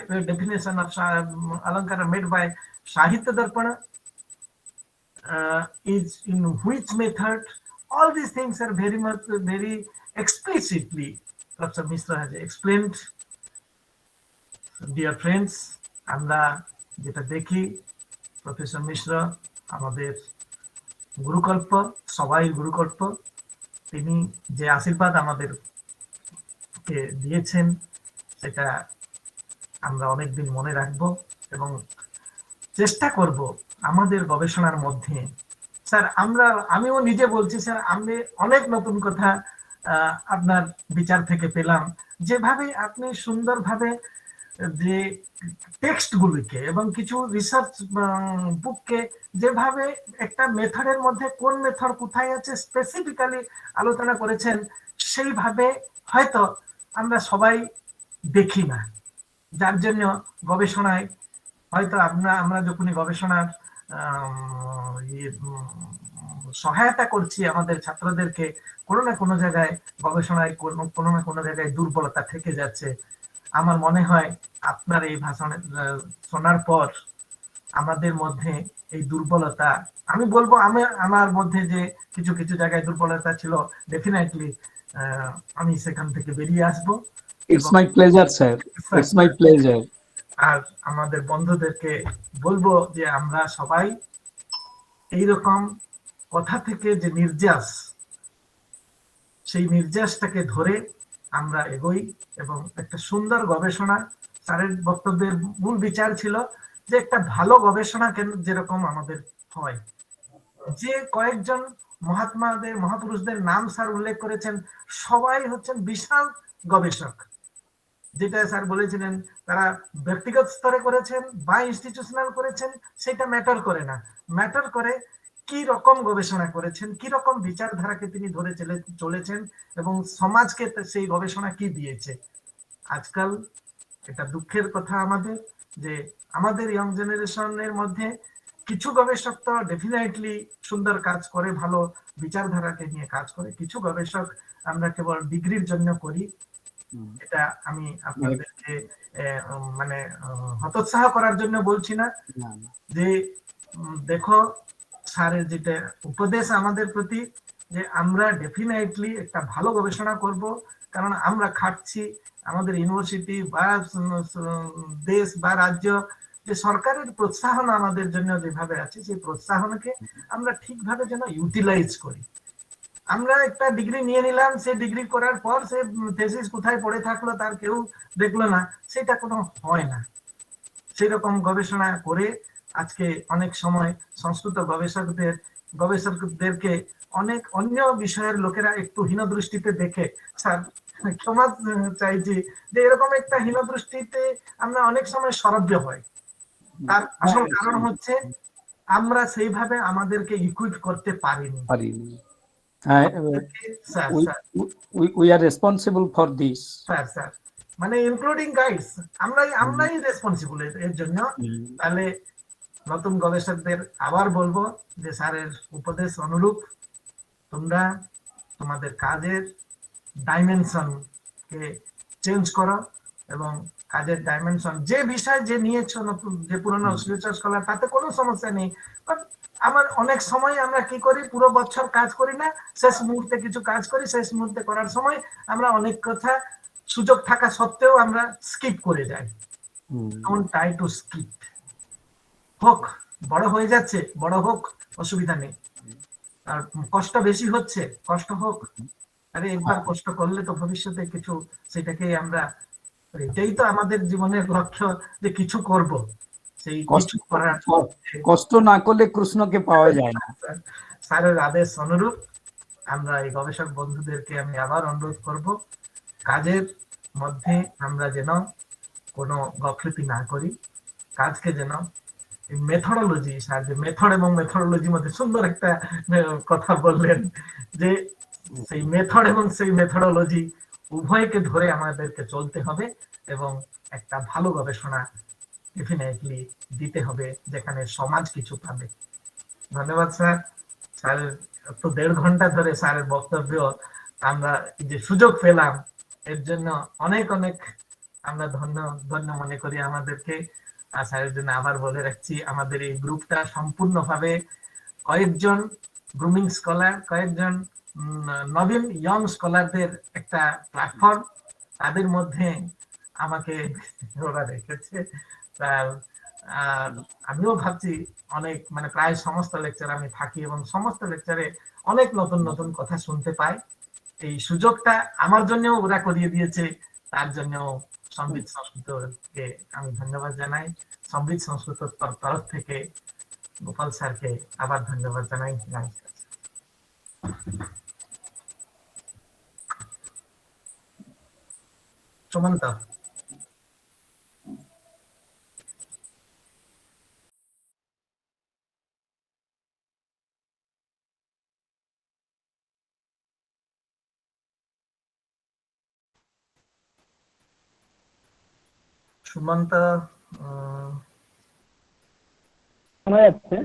Sahitya Darpana is in which method? All these things are very explicitly Professor Mishra has explained. Dear friends, আমরা যেটা দেখি professor মিশ্র আমাদের গুরুকল্প, সবাই গুরুকল্প, তিনি যে আশীর্বাদ আমাদেরকে দিয়েছেন সেটা আমরা অনেকদিন মনে রাখব এবং চেষ্টা করব আমাদের গবেষণার মধ্যে। স্যার আমিও নিজে বলছি স্যার, আমি অনেক নতুন কথা আপনার বিচার থেকে পেলাম, যেভাবে আপনি সুন্দরভাবে যে টেক্সটগুলিকে এবং কিছু রিসার্চ বুককে যেভাবে একটা মেথডের মধ্যে কোন মেথড কোথায় আছে স্পেসিফিক্যালি আলোচনা করেছেন, সেইভাবে হয়তো আমরা সবাই দেখি না, যার জন্য গবেষণায় হয়তো আমরা যখনই গবেষণার সহায়তা করছি আমাদের ছাত্রদেরকে, কোনো না কোনো জায়গায় গবেষণায় কোনো না কোনো জায়গায় দুর্বলতা থেকে যাচ্ছে। আমার মনে হয় আপনার এই ভাষণ শোনার পর আমাদের মধ্যে এই দুর্বলতা, আমি বলবো আমার মধ্যে যে কিছু কিছু জায়গায় দুর্বলতা ছিল, ডেফিনেটলি আমি সেখান থেকে বেরিয়ে আসবো। It's my pleasure, sir. It's my pleasure. আর আমাদের বন্ধুদেরকে বলবো যে আমরা সবাই এইরকম কথা থেকে যে নির্যাস, সেই নির্যাসটাকে ধরে আমরা এগোই এবং একটা সুন্দর গবেষণা। স্যারের বক্তব্যের মূল বিচার ছিল যে একটা ভালো গবেষণা কেন যেরকম আমাদের হয়, যে কয়েকজন মহাপুরুষদের নাম স্যার উল্লেখ করেছেন, সবাই হচ্ছেন বিশাল গবেষক। যেটা স্যার বলেছিলেন তারা ব্যক্তিগত স্তরে করেছেন বা ইনস্টিটিউশনাল করেছেন, সেটা ম্যাটার করে না, ম্যাটার করে কি রকম গবেষণা করেছেন, কি রকম বিচারধারাকে তিনি ধরে চলেছেন এবং সমাজকে সেই গবেষণা কি দিয়েছে। আজকাল এটা দুঃখের কথা আমাদের, যে আমাদের ইয়ং জেনারেশনের মধ্যে কিছু গবেষক তো ডেফিনেটলি সুন্দর কাজ করে, ভালো বিচারধারাকে নিয়ে কাজ করে, কিছু গবেষক আমরা কেবল ডিগ্রির জন্য করি। এটা আমি আপনাদেরকে মানে হতোৎসাহ করার জন্য বলছি না, যে দেখো স্যারের যেটা উপদেশ আমাদের প্রতি, যে আমরা ডেফিনেটলি একটা ভালো গবেষণা করব, কারণ আমরা খাটছি, আমাদের ইউনিভার্সিটি বা দেশ বা রাজ্য যে সরকারের প্রোৎসাহন আমাদের জন্য যেভাবে আছে, সেই প্রোৎসাহনকে আমরা ঠিকভাবে যেন ইউটিলাইজ করি। আমরা একটা ডিগ্রি নিয়ে নিলাম, সে ডিগ্রি করার পর সে থিসিস কোথায় পড়ে থাকলো তার কেউ দেখলো না, সেটা কোনো হয় না। সেই রকম গবেষণা করে আজকে অনেক সময় সংস্কৃত গবেষকদেরকে অনেক অন্য বিষয়ের লোকেরা একটু হীন দৃষ্টিতে দেখে। স্যার ক্ষমা চাইছি যে এরকম একটা হীন দৃষ্টিতে আমরা অনেক সময় সরব্য হয়। তার আসল কারণ হচ্ছে আমরা সেইভাবে আমাদেরকে ইকুইপ করতে পারিনি। Sir sir we are responsible for this. Sir sir মানে ইনক্লুডিং গাইডস আমরাই রেসপন্সিবল এর জন্য। তাহলে নতুন গবেষকদের আবার বলবো যে স্যারের উপদেশ অনুরূপ তোমরা তোমাদের কাজের ডাইমেনশন কে চেঞ্জ করো এবং কাজের ডাইমেনশন যে বিষয় যে নিয়েছো, নতুন যে পুরনো রিসার্চ স্কলার, তাতে কোনো সমস্যা নেই। আমার অনেক সময় আমরা কি করি, পুরো বছর কাজ করি না, শেষ মুহূর্তে কিছু কাজ করি, শেষ মুহূর্তে করার সময় আমরা অনেক কথা সুযোগ থাকা সত্ত্বেও আমরা স্কিপ করে যাই। Don't try to skip. হোক, বড় হয়ে যাচ্ছে, বড় হোক, অসুবিধা নেই। আর কষ্ট বেশি হচ্ছে, কষ্ট হোক। আরে একবার কষ্ট করলে তো ভবিষ্যতে কিছু সেটাকে আমরা, এটাই তো আমাদের জীবনের লক্ষ্য যে কিছু করব। সেই কিছু করার কষ্ট না করলে কৃষ্ণকে পাওয়া যায় না। স্যারের আদেশ অনুরূপ আমরা এই গবেষক বন্ধুদেরকে আমি আবার অনুরোধ করব, কাজের মধ্যে আমরা যেন কোনো গফলতি না করি, কাজকে যেন মেথডোলজি, স্যার যে মেথড এবং মেথডোলজির মধ্যে সুন্দর একটা কথা বললেন যে সেই মেথড এবং সেই মেথডোলজি উভয়কে ধরে আমাদেরকে চলতে হবে এবং একটা ভালো গবেষণা ডেফিনেটলি দিতে হবে যেখানে সমাজ কিছু পাবে। ধন্যবাদ স্যার। স্যারের তো 1.5 ঘন্টা ধরে স্যারের বক্তব্য আমরা যে সুযোগ পেলাম এর জন্য অনেক অনেক আমরা ধন্য মনে করি আমাদেরকে। আর স্যারের জন্য আবার বলে রাখছি, আমাদের এই গ্রুপটা সম্পূর্ণভাবে কয়েকজন গ্রুমিং স্কলার, কয়েকজন নবীন ইয়ং স্কলারদের একটা প্ল্যাটফর্ম। তাদের মধ্যে আমাকে ওরা রেখেছে। আমিও ভাবছি অনেক, মানে প্রায় সমস্ত লেকচার আমি থাকি এবং সমস্ত লেকচারে অনেক নতুন নতুন কথা শুনতে পাই। এই সুযোগটা আমার জন্য ওরা করিয়ে দিয়েছে, তার জন্য সমবিত সংস্কৃতকে আমি ধন্যবাদ জানাই। সমবিত সংস্কৃত তরফ থেকে গোপাল স্যারকে আবার ধন্যবাদ জানাই। সুমন্ত। সুমন্ত শোনা যাচ্ছে?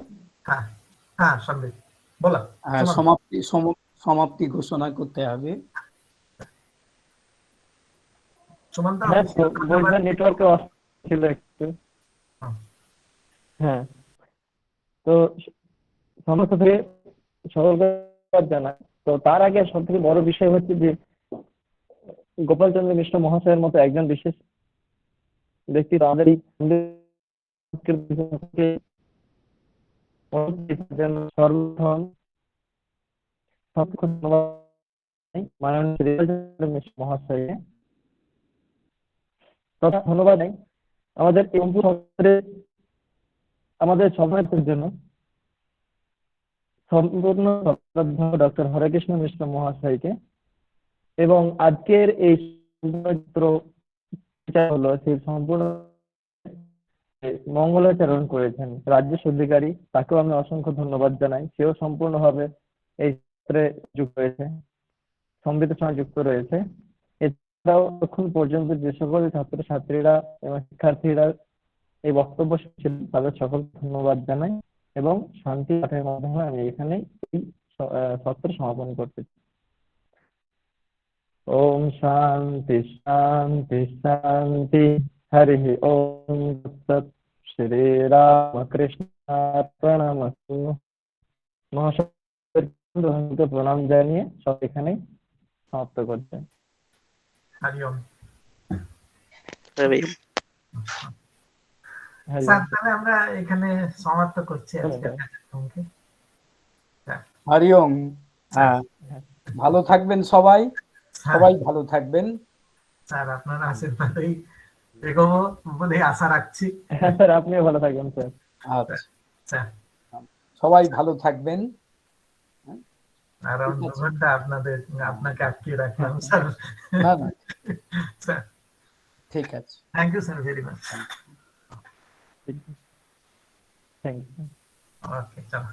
হ্যাঁ হ্যাঁ, সন্দীপ বলো। সমাপ্তি ঘোষণা করতে হবে। সুমন্ত নেটওয়ার্কে ছিল একটু। হ্যাঁ, তো সমস্ত থেকে সকলকে জানাই। তো তার আগে সব থেকে বড় বিষয় হচ্ছে যে গোপালচন্দ্র মিশ্র মহাশয়ের মতো একজন বিশেষ ব্যক্তি আমাদের এই সর্বপ্রথম মাননীয় মিশ্র মহাশয়কে তথা ধন্যবাদ নেই আমাদের আমাদের সমাজের জন্য সম্পূর্ণ ডক্টর হরেকৃষ্ণ মিশ্র মহাশয়কে। এবং আজকের এই হলো সেই সম্পূর্ণ মঙ্গলাচরণ করেছেন রাজ্যেশ অধিকারী, তাকেও আমি অসংখ্য ধন্যবাদ জানাই। সেও সম্পূর্ণভাবে এই ক্ষেত্রে যুক্ত রয়েছে, সংবিতের সঙ্গে যুক্ত রয়েছে। এছাড়াও এখন পর্যন্ত যে সকল ছাত্রছাত্রীরা এবং শিক্ষার্থীরা এই বক্তব্য শুনছিলেন তাদের সকলকে ধন্যবাদ জানাই এবং শান্তি পাঠের মাধ্যমে আমি এখানে এই সত্র সমাপন করতে চাই। ওম শান্তি শান্তি শান্তি। হরি ওম তৎ। শ্রী রামকৃষ্ণার্পণমস্তু। মহাশয়কে প্রণাম জানিয়ে সব এখানে সমাপ্ত করছে। হরি ওম। হরি তাহলে আমরা এখানে সমাপ্ত করছি আজকে। হরি ওম। হ্যাঁ, ভালো থাকবেন সবাই, সবাই ভালো থাকবেন। স্যার আপনার আশীর্বাদেই এগোবো বলে আশা রাখছি। হ্যাঁ স্যার, আপনিও ভালো থাকবেন স্যার। আচ্ছা, স্যার, সবাই ভালো থাকবেন। আরাউন্ড ঠিক 2 আছে। ঘন্টা আপনাকে আটকে রাখলাম স্যার। না না, স্যার, ঠিক আছে। Thank you sir very much. Thank you. Okay, চলো।